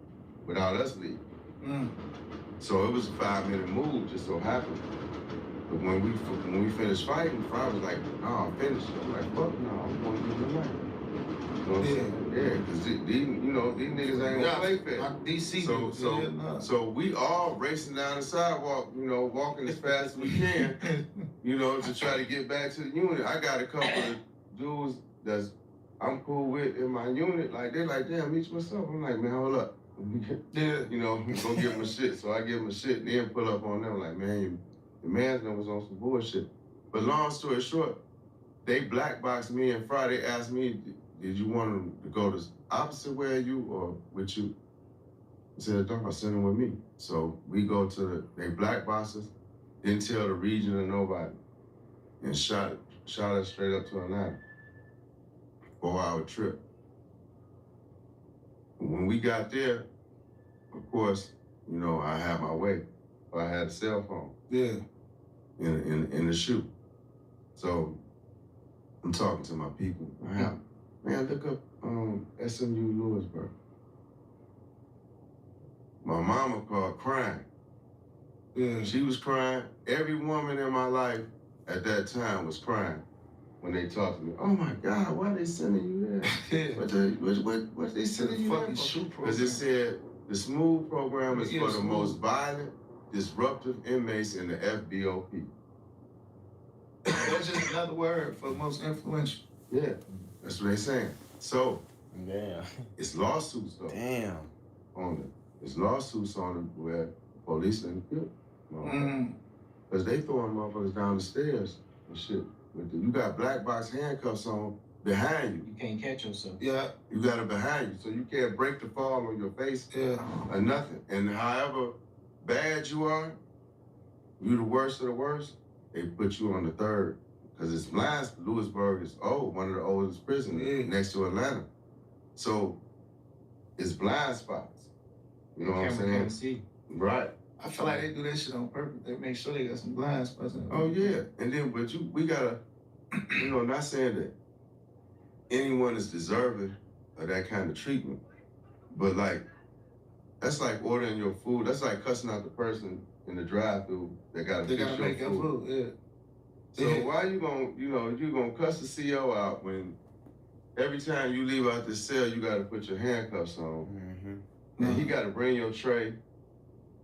without us leaving. Mm. So it was a 5-minute move, just so happened. But when we finished fighting, Fry was like, "No, I'm finished." I'm like, "Fuck no, I'm going to get the night." You know what I'm saying? Yeah, because these niggas ain't gonna play fair. DC So we all racing down the sidewalk, walking as fast as we can, to try to get back to the unit. I got a couple of dudes that's I'm cool with in my unit. Like they're like, "Damn, Meech, what's up?" I'm like, "Man, hold up." Yeah. Go get my shit. So I give them shit and then pull up on them like, "Man, the man's was on some bullshit." But long story short, they blackboxed me and Fry. They asked me, "Did you want them to go the opposite way of you or with you?" I said, "Don't, I send them with me." So we go to they blackboxed us, didn't tell the region or nobody, and shot us straight up to Atlanta. 4-hour trip. When we got there, of course, I had my way. I had a cell phone. Yeah. In the shoe. So I'm talking to my people. Man, look up SMU Lewisburg. My mama called crying. Yeah. She was crying. Every woman in my life at that time was crying when they talked to me. "Oh my God, why are they sending you there?" What they sending you there for? Because it said the smooth program is for the most violent, disruptive inmates in the FBOP. That's just another word for most influential. Yeah, that's what they're saying. So, damn, it's lawsuits though. Damn. On it. It's lawsuits on it where police didn't kill. Because they throwing motherfuckers down the stairs and shit. You got black box handcuffs on behind you. You can't catch yourself. Yeah. You got it behind you, so you can't break the fall on your face or nothing. And however bad you are, you the worst of the worst, they put you on the third. Because it's blind. Lewisburg is one of the oldest prisons next to Atlanta. So it's blind spots. You know what I'm saying? Can't see. Right. I feel like they do that shit on purpose. They make sure they got some blind spots. Oh yeah. And then we gotta, not saying that anyone is deserving of that kind of treatment. But that's like ordering your food. That's like cussing out the person in the drive-thru that gotta fix your make your food. Yeah. So why you gonna cuss the CO out when every time you leave out the cell, you gotta put your handcuffs on. Mm-hmm. And he gotta bring your tray,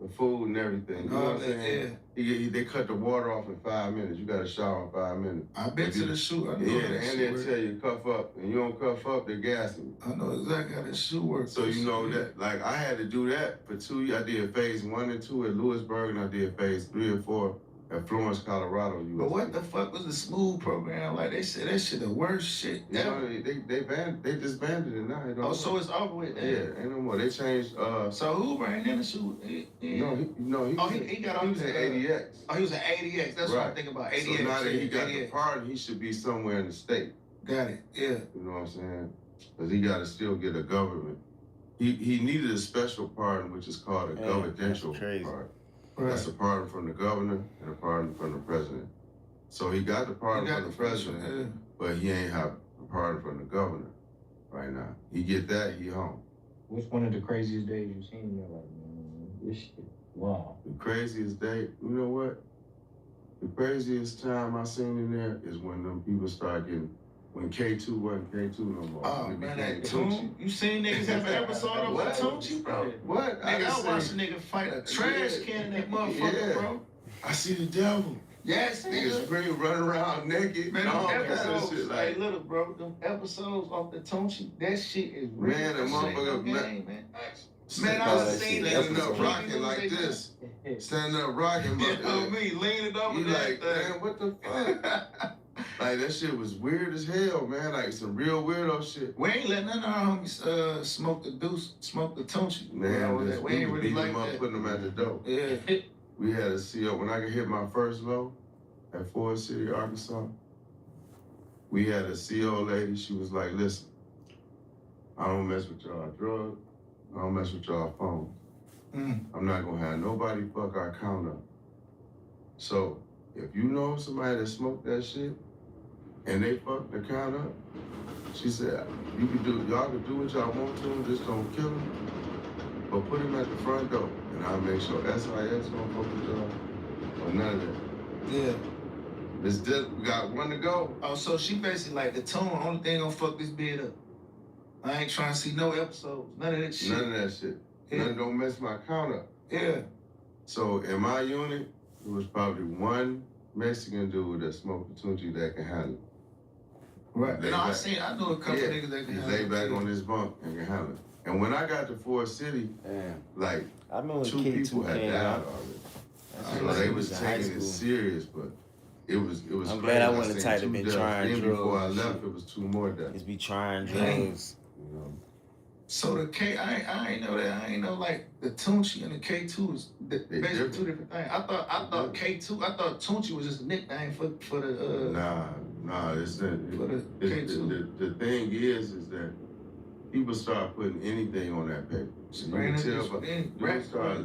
the food and everything. You know what I'm saying? Yeah. They cut the water off in 5 minutes. You gotta shower in 5 minutes. I've been to the shoe. I know Yeah, how that and shit they'll work. tell you cuff up, and you don't cuff up, they're gassing you. I know exactly how that shoe works. So you know that, like I had to do that for 2 years. I did phase 1 and 2 at Lewisburg, and I did phase 3 and 4 at Florence, Colorado. USA. But what the fuck was the smooth program? Like they said that shit the worst shit ever. They disbanded it now. Oh, so it's over with. Yeah, ain't no more. They changed. So who ran in the shoe? He got on an ADX. Oh, he was an ADX. That's what I'm thinking about. ADX. So now that he got 88. the pardon, he should be somewhere in the state. Got it. Yeah. You know what I'm saying? Because he got to still get a government. He needed a special pardon, which is called a governmental pardon. Right. That's a pardon from the governor and a pardon from the president. So he got the pardon from the president, but he ain't have a pardon from the governor right now. He get that, he home. What's one of the craziest days you've seen in your life, man? This shit, wow. The craziest day, you know what? The craziest time I seen in there is when them people start getting, when K2 wasn't K2 no more. Oh man, that Tunchi. You seen niggas have an episode of a Tunchi, bro? What? Nigga, I watched a nigga fight a trash can in that motherfucker, bro. I see the devil. Yes, nigga. Niggas running around naked. Man, all them kinds of episodes, shit like, little bro, them episodes off the Tunchi, that shit is real. Man, the motherfucker, man. Man, I was seeing that standing up rocking like this. Standing up rocking, but you know me, leaning over you that like, man, what the fuck? Like, that shit was weird as hell, man. Like, some real weirdo shit. We ain't let none of our homies smoke the Tunchi. Man, we ain't really like them up, that. putting them at the door. Yeah. We had a CO. When I could hit my first low at Forest City, Arkansas, we had a CO lady. She was like, listen, I don't mess with y'all drugs. I don't mess with y'all phones. I'm not gonna have nobody fuck our count up. So if you know somebody that smoked that shit and they fuck the count up, she said, y'all can do what y'all want to him, just don't kill him, but put him at the front door, and I'll make sure SIS don't fuck with y'all, or none of that. Yeah. We got one to go. Oh, so she basically like the tone, only thing gonna fuck this bid up. I ain't trying to see no episodes, none of that shit. None of that shit. Yeah. None don't mess my count up. Yeah. So in my unit, it was probably one Mexican dude that smoked the Tunchi that can handle it. Right. No, I know a couple niggas that can handle it. He lay back on his bunk and can handle it. And when I got to Forest City, like, I remember 2 people had died already. So they was taking it serious, but it was I'm glad I wasn't the type to be deaths. trying Then drugs. before I left, it was 2 more deaths. It's be trying drugs. You know? So the I ain't know that. I ain't know like the Tunchi and the K2 is basically different. 2 different things. I thought K2. I thought Tunchi was just a nickname for the. Nah, it's the K2. the thing is that people start putting anything on that paper. So you can tell, but people start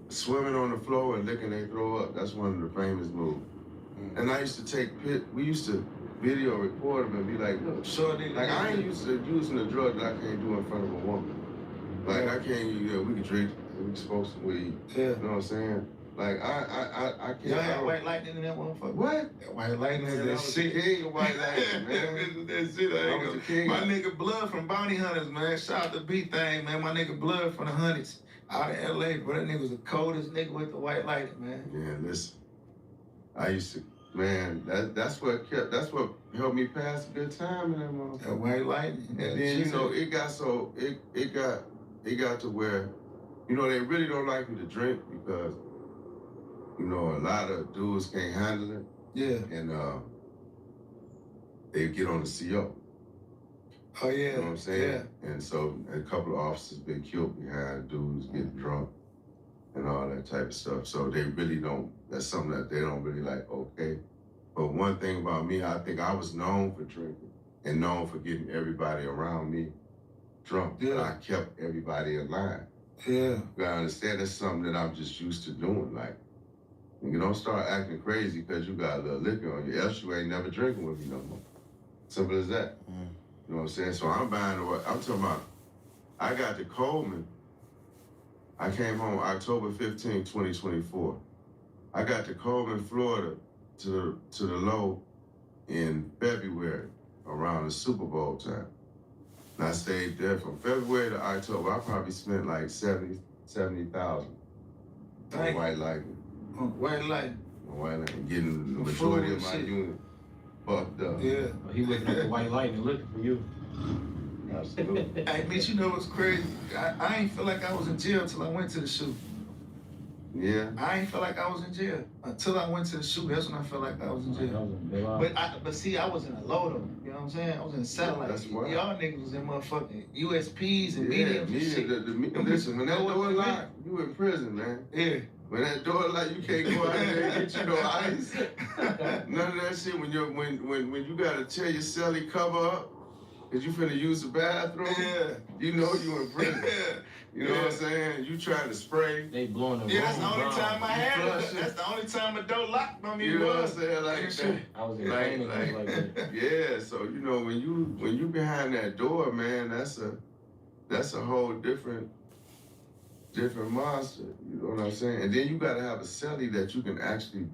swimming on the floor and licking they throw up. That's one of the famous moves. And I used to we used to video record them and be like, look, like I ain't used to using a drug that I can't do in front of a woman. Like I can't, we can drink, we can smoke some weed. Yeah. You know what I'm saying? Like I can't. Y'all had white lightning in that motherfucker. What? That white lightning is Man, that I was shit. the king of white lightning, man. That shit, I was the king. My nigga Blood from Bounty Hunters, man. Shout out to B-Thing, man. My nigga Blood from the Hunters out of LA, bro. That nigga was the coldest nigga with the white lightning, man. Yeah, listen. I used to, man, that's what helped me pass a good time in that motherfucker. That white lightning. And then, you know, it got to where, you know, they really don't like you to drink because, you know, a lot of dudes can't handle it. Yeah. And they get on the CO. Oh, yeah. You know what I'm saying? Yeah. And so a couple of officers been killed behind dudes getting drunk and all that type of stuff. So they really don't, that's something that they don't really like, okay. But one thing about me, I think I was known for drinking and known for getting everybody around me drunk. Yeah. But I kept everybody in line. Yeah. You gotta understand that's something that I'm just used to doing. Like, you don't start acting crazy because you got a little liquor on you, else you ain't never drinking with me no more. Simple as that. You know what I'm saying? So I'm talking about, I got to Coleman. I came home October 15, 2024. I got to Coleman, Florida to the low in February around the Super Bowl time. And I stayed there from February to October. I probably spent like 70,000 on White Lightning. On White Lightning. On White Lightning, getting the majority of my unit fucked up. Yeah. Well, he looking at the White Lightning looking for you. Absolutely. Hey, Meech, you know what's crazy? I ain't feel like I was in jail till I went to the shoot. Yeah. I ain't feel like I was in jail until I went to the shoot. That's when I felt like I was in jail. But see, I was in a low though. You know what I'm saying? I was in a satellite. That's why. Y'all niggas was in motherfucking USPs and mediums and shit. Listen, when that door locked, you in prison, man. Yeah. When that door locked, you can't go out there and get you no ice. None of that shit. When you gotta tell your celly cover up, cause you finna use the bathroom. Yeah. You know you in prison. You know what I'm saying? You trying to spray. They blowing the that's the only time I had it. That's the only time a door locked on me. You know what I'm saying? Like that. I was like that. Yeah, so you know when you behind that door, man, that's a whole different monster. You know what I'm saying? And then you gotta have a celly that you can actually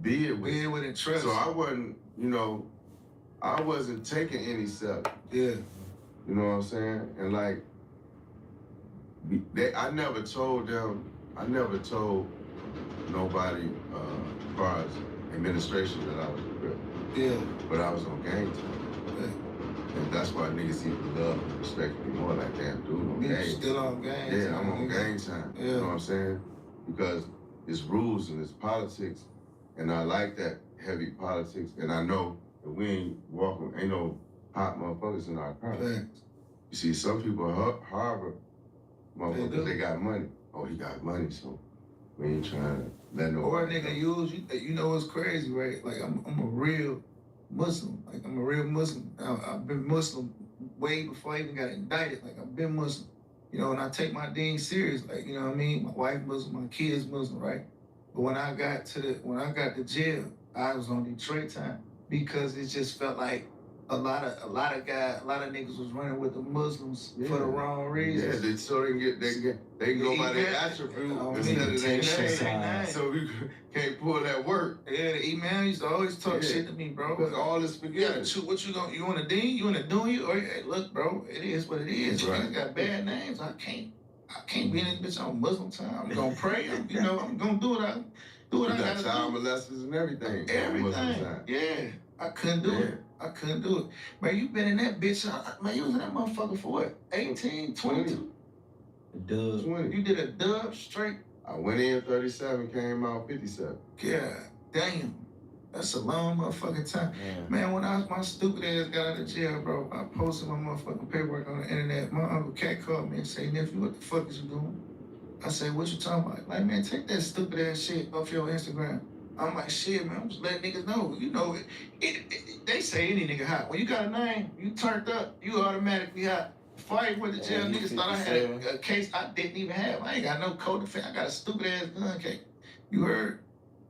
be it with. Be it with and trust. So I wasn't taking any celly. Yeah. You know what I'm saying? And like I never told nobody as far as administration that I was a crip. Yeah. But I was on gang time. Yeah. And that's why niggas even love and respect me more. Like, damn, dude, on You gang. still on gang Yeah, time. I'm on gang time. Yeah. You know what I'm saying? Because it's rules and it's politics. And I like that heavy politics. And I know that we ain't no hot motherfuckers in our car. Thanks. You see, some people harbor motherfuckers, they got money. Oh, he got money, so we ain't trying to let no. Or a nigga use you. You know what's crazy, right? Like I'm a real Muslim. Like I'm a real Muslim. I've been Muslim way before I even got indicted. Like I've been Muslim. You know, and I take my deen serious. Like, you know what I mean? My wife Muslim, my kids Muslim, right? But when I got to jail, I was on Detroit time because it just felt like a lot of niggas was running with the Muslims for the wrong reasons. Yeah, they can go by their attribute instead of their name. So we can't pull that work. Yeah, the email used to always talk shit to me, bro. Because all this spaghetti. Yeah, what you want a dean? You want a doing? Or hey, look, bro, it is what it is. Right. Niggas got bad names. I can't be in this bitch on Muslim time. I'm gonna pray. I'm gonna do what I gotta do. Child molesters and everything. Everything. Yeah, I couldn't do it. I couldn't do it. Man, you been in that bitch. Man, you was in that motherfucker for what? 18, 22? Dub. 20. You did a dub straight? I went in 37, came out 57. God damn. That's a long motherfucking time. Yeah. Man, when my stupid ass got out of jail, bro, I posted my motherfucking paperwork on the internet. My Uncle Cat called me and said, nephew, what the fuck is you doing? I said, what you talking about? Like, man, take that stupid ass shit off your Instagram. I'm like, shit, man, I'm just letting niggas know. You know, they say any nigga hot. When you got a name, you turned up, you automatically hot. Before I went to jail, niggas thought I had a case I didn't even have. I ain't got no co-defense. I got a stupid ass gun case. You heard?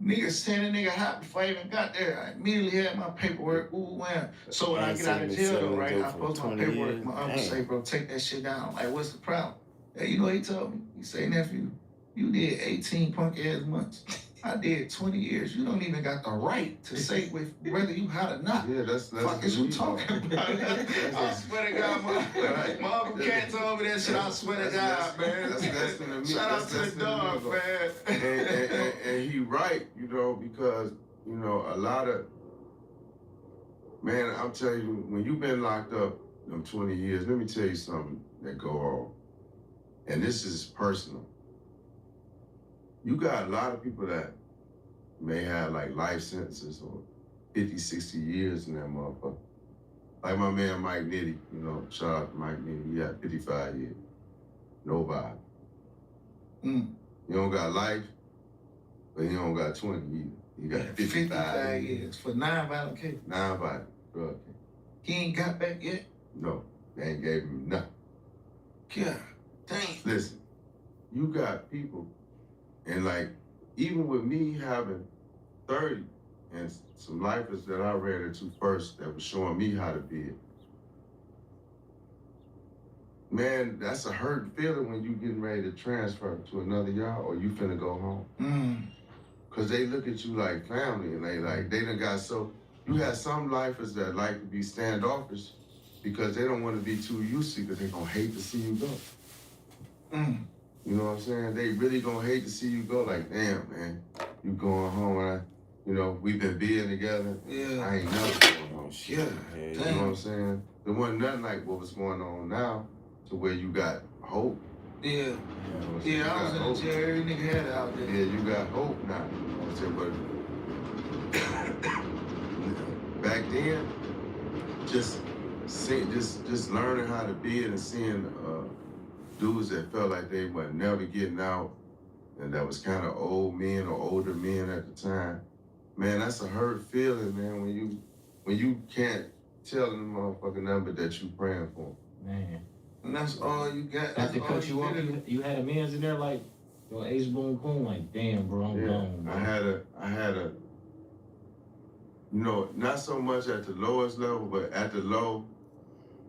Niggas saying a nigga hot before I even got there. I immediately had my paperwork. Ooh, wow. So when I get out of jail, though, right, I post my paperwork. My uncle say, bro, take that shit down. I'm like, what's the problem? Hey, you know what he told me? He say, nephew, you did 18 punk ass months. I did 20 years. You don't even got the right to say whether you hot or not. Yeah, that's fuck is you talking about? I swear to God, my Uncle Cat told me that shit. I swear to God, man. That's Shout out to the dog, man. And he right, you know, because, you know, a lot of, man, I'm telling you, when you've been locked up them 20 years, let me tell you something that go on. And this is personal. You got a lot of people that may have like life sentences or 50, 60 years in that motherfucker. Like my man Mike Nitty, you know, shout out to Mike Nitty, he had 55 years. Nobody. You don't got life, but he don't got 20 either. He got 55 years for non-violent case. Non-violent drug case. He ain't got back yet? No, they ain't gave him nothing. God damn. Listen, you got people. And like, even with me having 30 and some lifers that I ran into first that was showing me how to be it, man, that's a hurt feeling when you getting ready to transfer to another yard or you finna go home. Cause they look at you like family, and they done got so. You have some lifers that like to be standoffish because they don't want to be too used to, because they gonna hate to see you go. You know what I'm saying? They really gonna hate to see you go. Like, damn, man, you going home, and we've been being together. Yeah. I ain't never going home. Yeah. You know what I'm saying? There wasn't nothing like what was going on now, to where you got hope. Yeah. You know what I'm saying? Yeah, I was in the jail. Every nigga had it out there. Yeah, you got hope now. You know what I'm saying? But back then, just learning how to be it and seeing dudes that felt like they were never getting out, and that was kind of old men or older men at the time. Man, that's a hurt feeling, man, when you can't tell them motherfucking number that you praying for. Man. And that's all you got. Not to cut you off, you had a man's in there like, yo, Ace Boom Coon, like, damn, bro, I'm gone, bro. I had a, not so much at the lowest level, but at the low,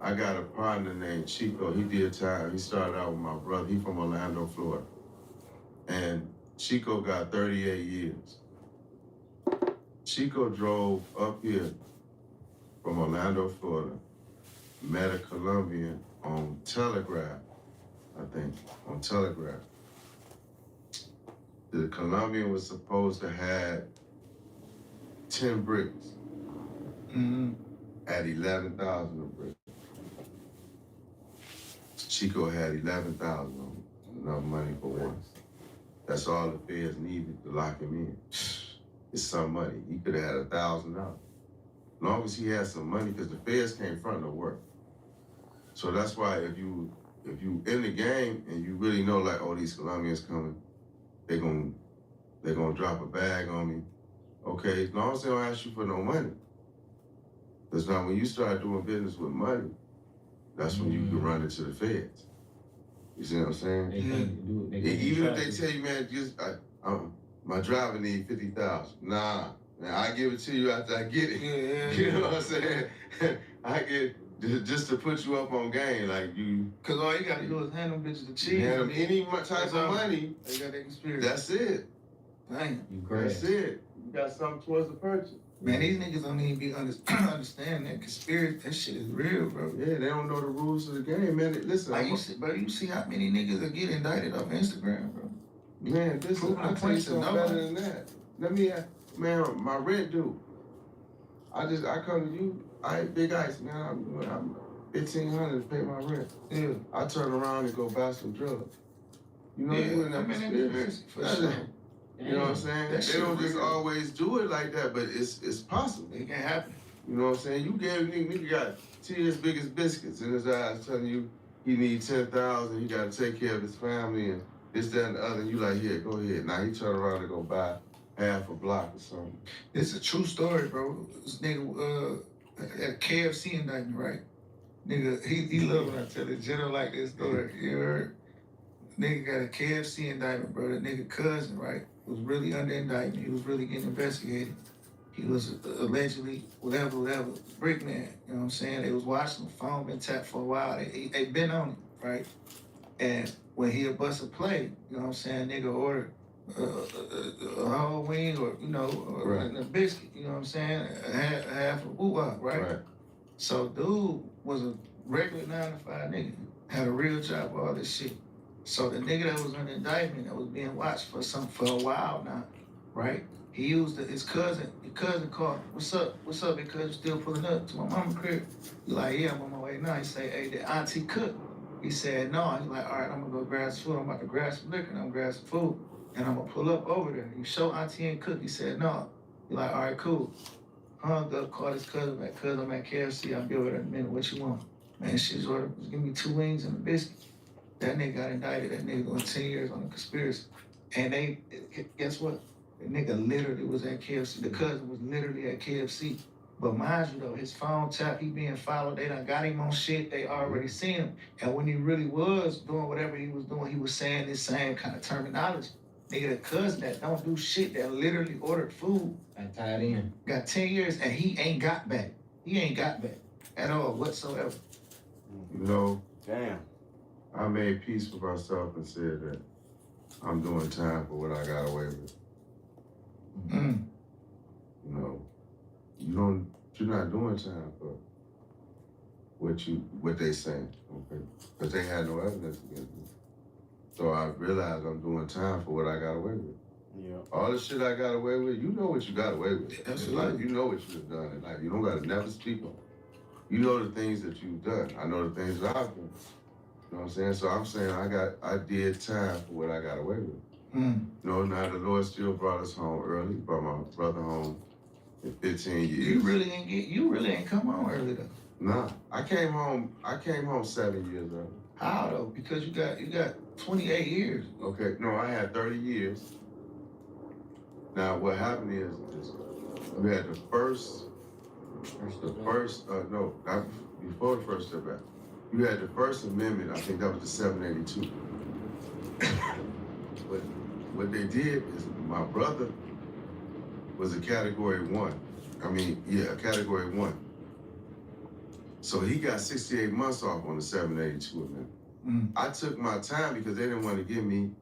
I got a partner named Chico. He did time. He started out with my brother. He from Orlando, Florida. And Chico got 38 years. Chico drove up here from Orlando, Florida, met a Colombian on Telegraph, I think, on Telegraph. The Colombian was supposed to have 10 bricks at 11,000 a brick. Chico had 11,000, enough money for one. That's all the feds needed to lock him in. It's some money. He could have had $1,000. As long as he had some money, because the feds can't front no work. So that's why if you in the game and you really know, like, oh, these Colombians coming, they're gonna drop a bag on me. Okay, as long as they don't ask you for no money. Because now when you start doing business with money, that's when you can run into the feds. You see what I'm saying? Even if they tell you, man, my driver need 50,000. Nah, man, I give it to you after I get it. Yeah. You know what I'm saying? I get just to put you up on game, like you. Cause all you gotta do is hand them bitches the cheese. Hand them any type of money. They got that experience. That's it. Dang. That's it. You got something towards the purchase. Man, these niggas don't even be understand that conspiracy. That shit is real, bro. Yeah, they don't know the rules of the game, man. Listen, like you see how many niggas that get indicted off Instagram, bro. Man, listen, I'll tell you something better than that. Let me, man, my rent due. I come to you, Big Ice, man, I'm $1,500 to pay my rent. Yeah. I turn around and go buy some drugs. You know, you in that conspiracy. For sure. You know what I'm saying? They don't just always do it like that, but it's possible. It can happen. You know what I'm saying? You gave nigga got tears big as biscuits in his eyes telling you he needs 10,000, he gotta take care of his family and this, that, and the other. And you like, here, go ahead. Now he turn around and go buy half a block or something. It's a true story, bro. This nigga at a KFC indictment, right? Nigga, he love when I tell it. General like this story. You heard? Nigga got a KFC indictment, bro. That nigga cousin, right, was really under indictment. He was really getting investigated. He was allegedly, whatever, brick man. You know what I'm saying? They was watching the phone, been tapped for a while. They been on it, right? And when he bust a play, you know what I'm saying, nigga ordered a whole wing or, right. A biscuit, you know what I'm saying? Half a woo-wop, right? So dude was a regular 9-to-5 nigga, had a real job, all this shit. So the nigga that was on the indictment that was being watched for a while now, right? He used his cousin called, what's up, because you still pulling up to my mama crib? He like, yeah, I'm on my way now. He say, hey, did auntie cook? He said, no. He's like, all right, I'm gonna go grab some food. I'm about to grab some liquor and I'm gonna grab some food. And I'm gonna pull up over there. You show auntie ain't cook? He said, no. He like, all right, cool. Hung up, called his cousin back. Cousin, I'm at KFC. I'll be over there in a minute. What you want? Man, she's ordered, give me 2 wings and a biscuit. That nigga got indicted. That nigga going 10 years on a conspiracy. And they, guess what? The nigga literally was at KFC. The cousin was literally at KFC. But mind you though, his phone tap, he being followed. They done got him on shit. They already seen him. And when he really was doing whatever he was doing, he was saying this same kind of terminology. Nigga, the cousin that don't do shit, that literally ordered food. And tied in. Got 10 years and he ain't got back. He ain't got back at all whatsoever. You know, damn. I made peace with myself and said that I'm doing time for what I got away with. you're not doing time for what they saying, okay? Because they had no evidence against me. So I realized I'm doing time for what I got away with. Yeah. All the shit I got away with, you know what you got away with. That's Like, you know what you've done in life. You don't gotta never speak on it. You know the things that you've done. I know the things that I've done. You know what I'm saying? So I'm saying I did time for what I got away with. Mm. You know, now the Lord still brought us home early, brought my brother home in 15 years. You really ain't come home early though. Nah, I came home 7 years early. How though? Because you got 28 years. Okay, no, I had 30 years. Now what happened is we had not before the first step back. You had the First Amendment, I think that was the 782. But what they did is my brother was a category 1. A category 1. So he got 68 months off on the 782 amendment. Mm. I took my time because they didn't want to give me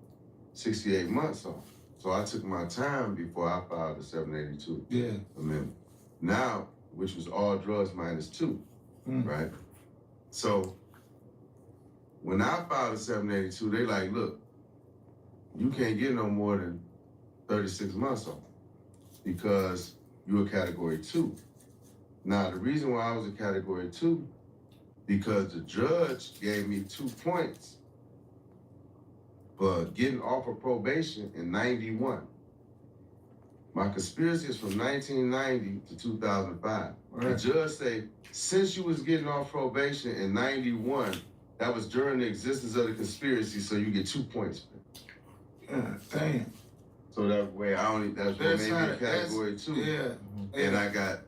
68 months off. So I took my time before I filed the 782 amendment. Now, which was all drugs minus 2, right? So when I filed the 782, they like, look, you can't get no more than 36 months off because you're a category 2. Now, the reason why I was a category 2, because the judge gave me 2 points for getting off of probation in 91. My conspiracy is from 1990 to 2005. Right. The judge said, since you was getting off probation in 91, that was during the existence of the conspiracy, so you get 2 points. God damn. So that way that's what made me a category 2. Yeah. And I got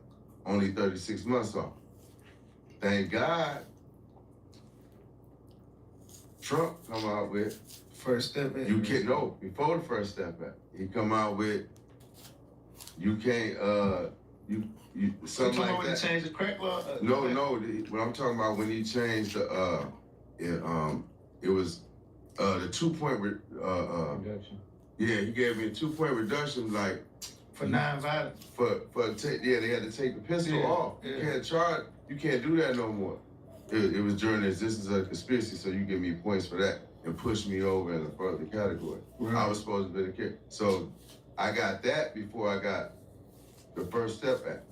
only 36 months off. Thank God Trump come out with First Step Back. Before the First Step Back. He come out with you can't something like when that. He changed the crack law? No, what I'm talking about when he changed it was the 2-point reduction. Yeah, he gave me a 2-point reduction, like for nonviolence. They had to take the pistol off. Yeah. You can't do that no more. It was during the existence of the conspiracy, so you give me points for that and push me over in a further category. Right. I was supposed to be the kid. So I got that before I got the First Step Act.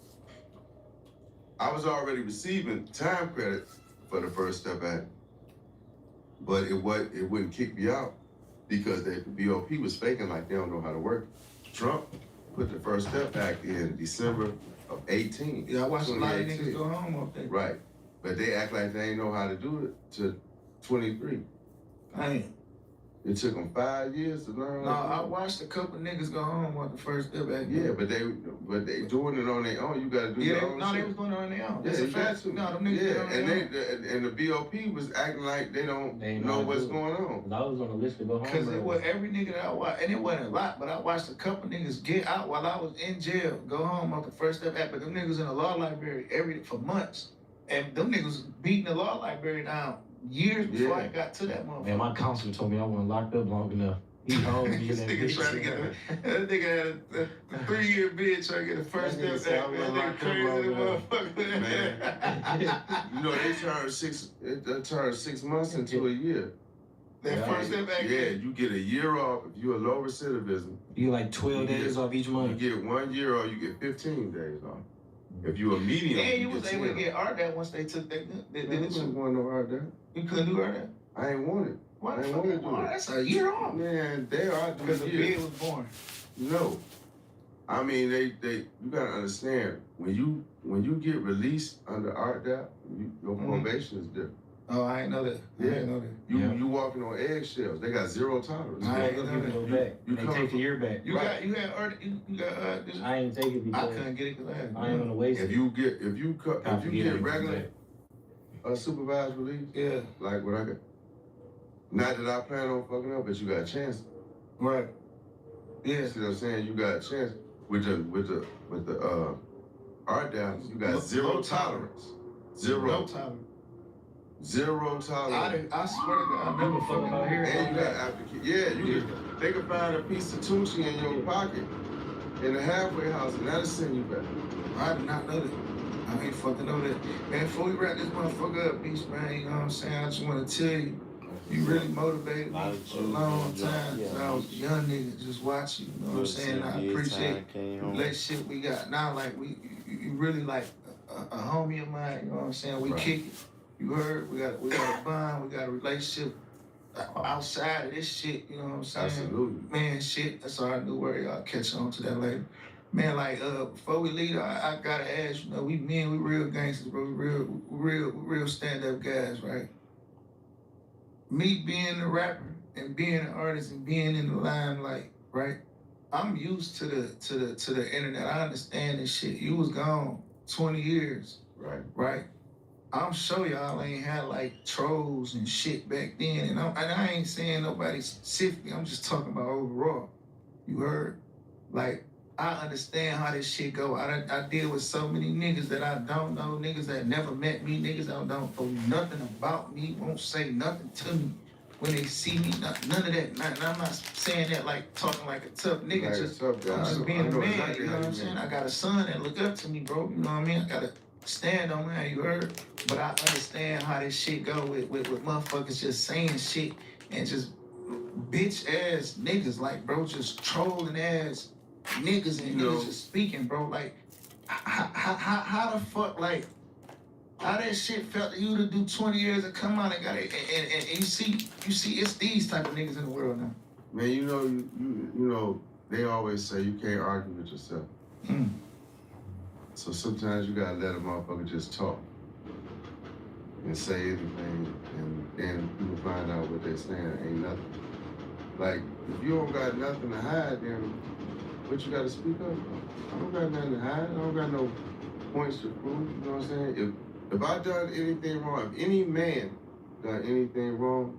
I was already receiving time credit for the First Step Act, but it wouldn't kick me out because the BOP was faking like they don't know how to work. Trump put the First Step Act in December of 18. Yeah, I watched a lot of niggas go home up there. Right, but they act like they ain't know how to do it to 23. Damn. It took them 5 years to learn. No, I watched a couple niggas go home on the First Step Back. Yeah, but they doing it on their own. You gotta do your own shit. They was doing it on their own. Yeah, That's a fact. No, them niggas did it on their own. And the BOP was acting like they don't know what's going on. I was on the list to go home. Because it was every nigga that I watched, and it wasn't a lot, but I watched a couple niggas get out while I was in jail, go home off the First Step Back. But them niggas in the law library for months. And them niggas beating the law library down years before I got to that motherfucker. Man, my counselor told me I wasn't locked up long enough. He told me this nigga trying to get that nigga had a 3-year bid trying to get the First Step Back. That nigga crazy motherfucker. Man, you know they turn 6 months into a year. That First Step Back. Yeah, you get a year off if you're a low recidivism. You like 12 days off each month. You get 1 year off, you get 15 days off. If you a medium, and you was able to get RDAT once they took that. I wasn't going no RDAT. You couldn't do RDAT. I ain't want it. Why the fuck you want it? That's a year off. Man, they are because the bid was born. No, I mean you gotta understand when you get released under RDAT, your probation is different. Oh, I ain't know that. Yeah. I ain't know that. You walking on eggshells. They got 0 tolerance. I ain't know that. Go back. They take the year back. You got this. I ain't take it because I couldn't get it because I ain't gonna waste it. If you get regular supervised release, like what I got. Not that I plan on fucking up, but you got a chance. Right. Yeah. See what I'm saying? You got a chance with the RDAT. You got 0 tolerance. No tolerance. 0 tolerance. I swear to God, I never fucking out here. And you got application. Yeah, they can find a piece of Tunchi in your pocket in the halfway house, and that'll send you back. I did not know that. I ain't fucking know that. Man, before we wrap this motherfucker up, Meech, man, you know what I'm saying? I just want to tell you, you really motivated me for a long time. Yeah, I was a young nigga just watching, you know what I'm saying? I appreciate the relationship we got now. Like, you really like a homie of mine, you know what I'm saying? We kick it. You heard? We got a bond, we got a relationship outside of this shit, you know what I'm saying? Absolutely. Man, shit, that's all I knew where y'all catch on to that later. Man, like, before we leave, I gotta ask, you know, we real gangsters, bro. We real stand-up guys, right? Me being a rapper and being an artist and being in the limelight, right? I'm used to the internet. I understand this shit. You was gone 20 years. Right? I'm sure y'all ain't had like trolls and shit back then. And I ain't saying nobody specifically. I'm just talking about overall. You heard? Like, I understand how this shit go. I deal with so many niggas that I don't know, niggas that never met me, niggas that don't know nothing about me, won't say nothing to me when they see me, none of that. And I'm not saying that like talking like a tough nigga, I'm just being a man, exactly, you know what I'm saying? I got a son that look up to me, bro, you know what I mean? I gotta stand on that, you heard? But I understand how this shit go with motherfuckers just saying shit and just bitch ass niggas, like, bro, just trolling ass niggas and niggas just speaking, bro. Like, how the fuck, like, how that shit felt to you to do 20 years and come out and got it, and you see it's these type of niggas in the world now. Man, you know, they always say you can't argue with yourself. So sometimes you gotta let a motherfucker just talk and say anything, and then people find out what they're saying ain't nothing. Like, if you don't got nothing to hide, then what you gotta speak up? I don't got nothing to hide. I don't got no points to prove. You know what I'm saying? If I done anything wrong, if any man done anything wrong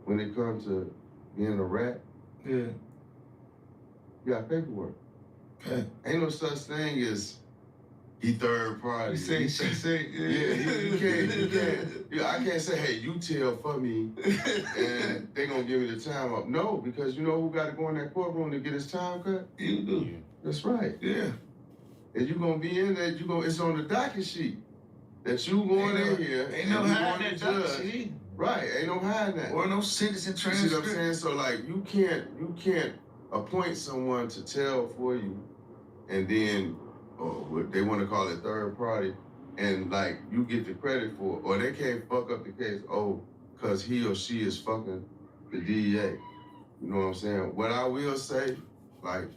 when it comes to being a rat, you got paperwork. Okay. Ain't no such thing as he third party. She say, you can't. Yeah, I can't say, hey, you tell for me, and they gonna give me the time up. No, because you know who got to go in that courtroom to get his time cut? You do. That's right. Yeah. And you gonna be in there. It's on the docket sheet that you going in here. Ain't no hiding that docket sheet. Right. Ain't no hiding that. Or no sentencing transcript. You see what I'm saying? So like, you can't appoint someone to tell for you, and then what they want to call it third party, and like you get the credit for it, or they can't fuck up the case, cause he or she is fucking the DEA. You know what I'm saying? What I will say, like,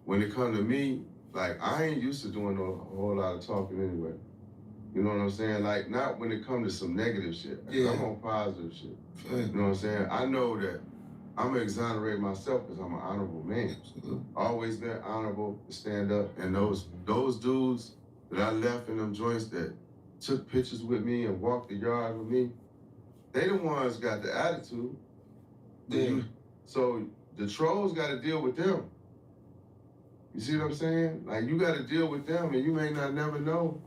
when it comes to me, like, I ain't used to doing a whole lot of talking anyway. You know what I'm saying? Like, not when it comes to some negative shit. I'm on positive shit. You know what I'm saying? I know that I'm gonna exonerate myself because I'm an honorable man. Always been honorable to stand up. And those dudes that I left in them joints that took pictures with me and walked the yard with me, they the ones got the attitude. So the trolls got to deal with them. You see what I'm saying? Like, you got to deal with them, and you may not never know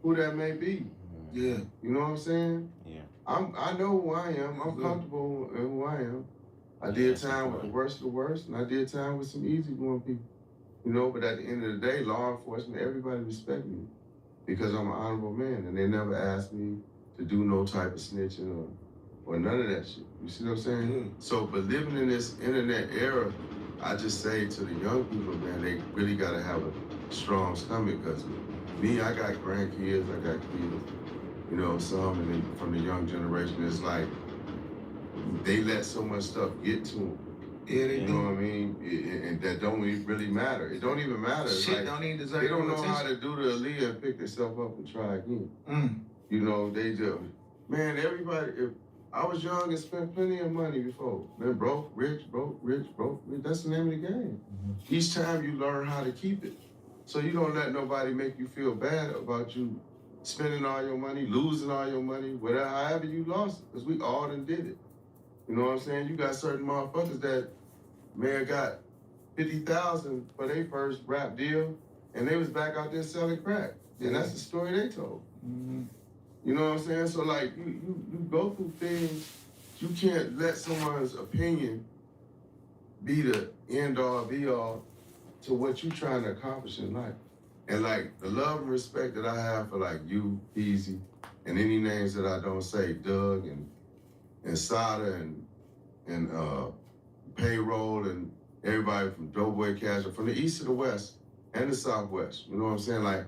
who that may be. Yeah. You know what I'm saying? Yeah. I know who I am. I'm comfortable in who I am. I did time with the worst of the worst, and I did time with some easygoing people. You know, but at the end of the day, law enforcement, everybody respect me because I'm an honorable man, and they never asked me to do no type of snitching or none of that shit. You see what I'm saying? So, but living in this internet era, I just say to the young people, man, they really gotta have a strong stomach, because me, I got grandkids, I got kids, you know, some from the young generation. It's like, they let so much stuff get to them. Yeah, they you know what I mean? And that don't even really matter. It don't even matter. Shit like, don't even deserve they don't know attention. how to do the Aaliyah and pick themselves up and try again. You know, they just, man, everybody, if I was young and spent plenty of money before. Been broke, rich, broke, rich, broke, rich. That's the name of the game. Each time you learn how to keep it. So you don't let nobody make you feel bad about you spending all your money, losing all your money, whatever, however you lost it, because we all done did it. You know what I'm saying? You got certain motherfuckers that may have got $50,000 for their first rap deal, and they was back out there selling crack. And that's the story they told. You know what I'm saying? So like, you go through things, you can't let someone's opinion be the end all be all to what you trying to accomplish in life. And like the love and respect that I have for like you, Peasy, and any names that I don't say, Doug and Sada and Payroll and everybody from Doughboy Casual, from the east to the west and the southwest. You know what I'm saying? Like,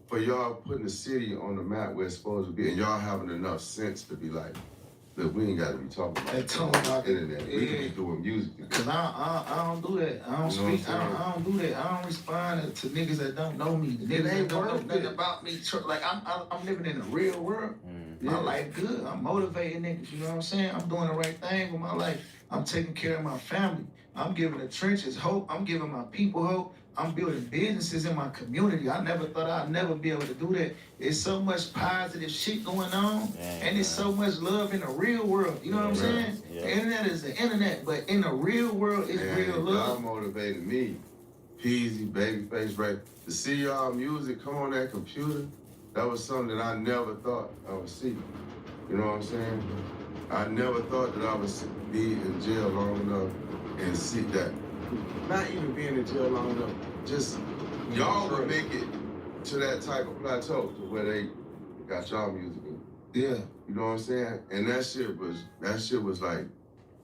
for y'all putting the city on the map where it's supposed to be, and y'all having enough sense to be like, look, we ain't got to be talking about the internet. We can be doing music together. Cause I don't do that. I don't speak. I don't do that. I don't respond to niggas that don't know me. The niggas that don't know nothing about me. Like I'm living in the real world. My life good. I'm motivating niggas. You know what I'm saying? I'm doing the right thing with my life. I'm taking care of my family. I'm giving the trenches hope. I'm giving my people hope. I'm building businesses in my community. I never thought I'd never be able to do that. There's so much positive shit going on, and there's so much love in the real world. You know what I'm saying? Yeah. The internet is the internet, but in the real world, it's real love. Y'all motivated me, Peasy, Babyface, right? To see y'all music come on that computer, that was something that I never thought I would see. You know what I'm saying? I never thought that I would be in jail long enough and see that. Not even being in jail long enough, just y'all would make it to that type of plateau to where they got y'all music in. Yeah. You know what I'm saying? And that shit was like,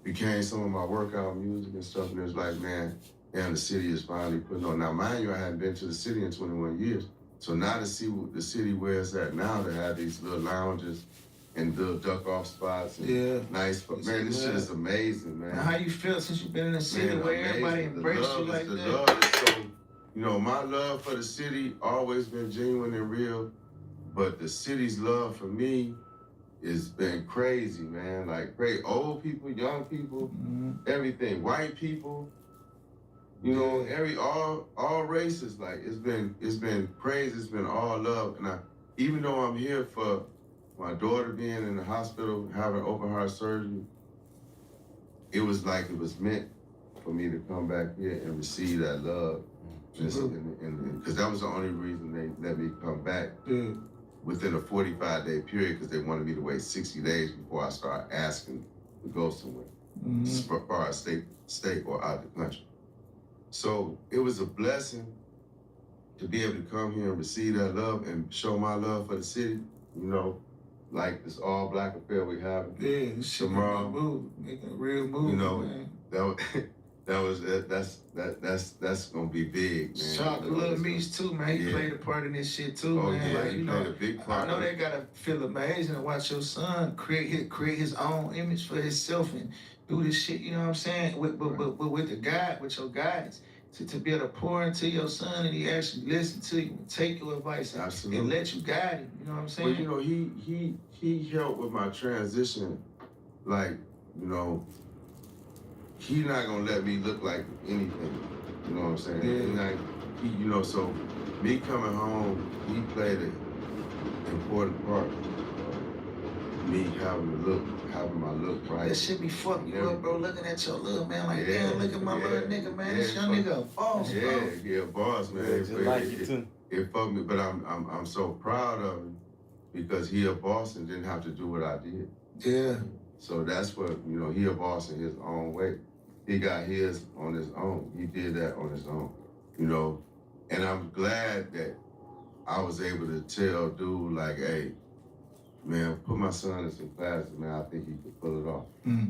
became some of my workout music and stuff, and it was like, man, damn, the city is finally putting on. Now, mind you, I hadn't been to the city in 21 years, so now to see the city where it's at now, to have these little lounges and little duck-off spots and nice, but man, this shit is amazing, man. Now, how you feel since you've been in a city where everybody embraces you like that? The love is so, you know, my love for the city always been genuine and real, but the city's love for me has been crazy, man. Like, great old people, young people, everything, white people, you know, all races. Like, it's been crazy. It's been all love, and even though I'm here for my daughter being in the hospital, having open heart surgery, it was like it was meant for me to come back here and receive that love. Because that was the only reason they let me come back within a 45-day period, because they wanted me to wait 60 days before I start asking to go somewhere, as far as state or out the country. So it was a blessing to be able to come here and receive that love and show my love for the city, you know, like this all black affair we have. Yeah, this shit making a real move, you know, man. That's gonna be big, man. Shout out to Lil Meech too, man. He played a part in this shit too, man. Yeah, like, he played a big part. I know they gotta feel amazing to watch your son create his own image for himself and do this shit. You know what I'm saying? With your guidance. To be able to pour into your son and he actually listen to you and take your advice and let you guide him. You know what I'm saying? Well, you know, he helped with my transition. Like, you know, he not gonna let me look like anything. You know what I'm saying? Yeah. You know, so me coming home, he played an important part. Me having my look right. That shit be fucking you up, bro. Looking at your little man like, damn, look at my little nigga, man. This young nigga a boss, bro. Yeah, boss, man. It fucked me, but I'm so proud of him because he a boss and didn't have to do what I did. Yeah. So that's what, you know, he a boss in his own way. He got his on his own. He did that on his own, you know. And I'm glad that I was able to tell dude like, hey, man, put my son in some classes, man. I think he could pull it off.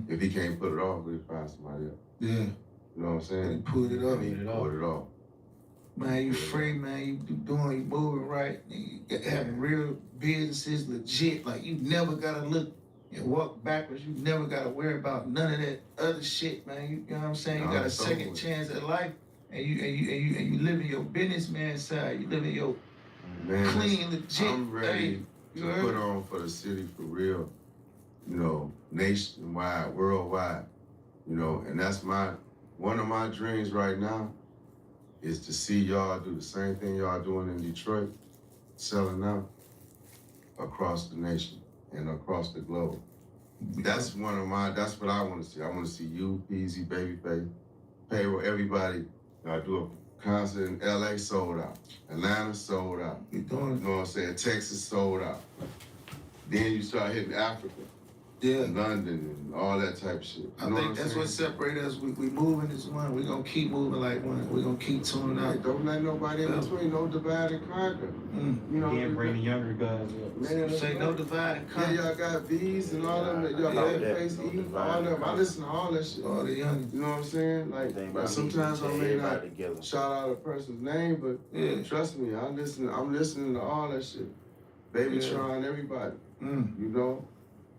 If he can't put it off, we'll find somebody else. Yeah. You know what I'm saying? He pulled it off. He pulled it off. Man, you free, man. You moving right. You having real businesses, legit. Like, you never gotta look and walk backwards. You never gotta worry about none of that other shit, man. You know what I'm saying? You got a second chance at life, and you living your businessman side. You living your clean, legit. I'm ready to put on for the city for real. You know, nationwide, worldwide. You know, and that's one of my dreams right now is to see y'all do the same thing y'all doing in Detroit, selling out across the nation and across the globe. That's what I want to see. I want to see you, Peasy, Babyface, Payroll, everybody. I do a concert in LA, sold out. Atlanta, sold out. You know what I'm saying? Texas, sold out. Then you start hitting Africa. London and all that type of shit. I think that's what separates us. We moving as one. We gonna keep moving like one. We gonna keep tuning Hey, out. don't let nobody in between. No divide and conquer. You know, Can't bring the younger guys up. man, Say no divide and yeah, conquer. y'all got V's and all them. Y'all got Face E, all them. I listen to all that shit. All the young. You know what I'm saying? Like sometimes I may not together. shout out a person's name, but Yeah. trust me, I'm listening to all that shit. Baby Yeah. trying everybody. Mm. You know?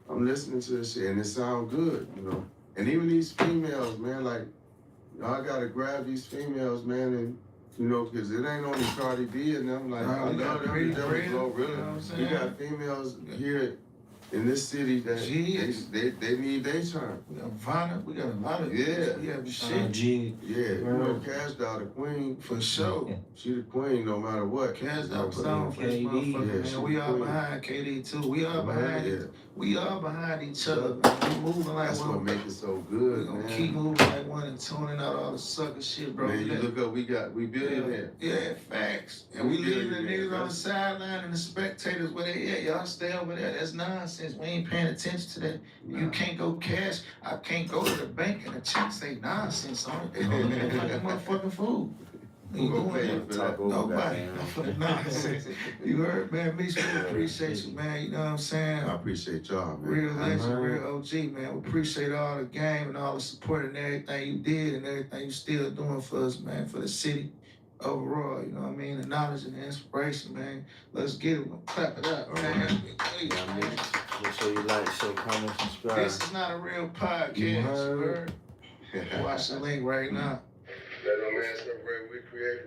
I'm listening to this shit and it sound good, you know. And even these females, man, like y'all gotta grab these females, man, and you know, cause it ain't only Cardi B and them. Like I love them. Pretty Devil Brady, Flow, really. you know what I'm saying? We got females here in this city that they need their turn. We got Vanna. We got a lot of. Yeah. We have shit. G. Yeah, you know, Cash Doll, the queen. For sure. She the queen no matter what. Cash Doll put on for this KD, motherfucker, yeah, man. We all queen. behind KD too. We all behind Yeah. it. We all behind each other, man. We moving like That's what one. make it so We good, gonna man. keep moving like one and tuning out all the sucker shit, bro. Man, you look up, we billionaire. Yeah, facts. And we We leaving the billionaire, niggas on bro. the sideline and the spectators where they at. Y'all stay over there. That's nonsense. We ain't paying attention to that. You Nah. can't go cash. I can't go to the bank and the check say nonsense on it. They gonna look like a motherfucking fool. Who gonna pay you that? for that? Nobody. For the nonsense. You heard, man? Meech, we appreciate you, man. You know what I'm saying? I appreciate y'all, man. Real legend, real OG, man. We appreciate all the game and all the support and everything you did and everything you still doing for us, man, for the city overall. You know what I mean? The knowledge and the inspiration, man. Let's get it. We'll clap it up, man. Hey, Yeah, man. Make sure you like, share, comment, subscribe. This is not a real podcast. You heard? Watch the link right now. Let no man separate, we create.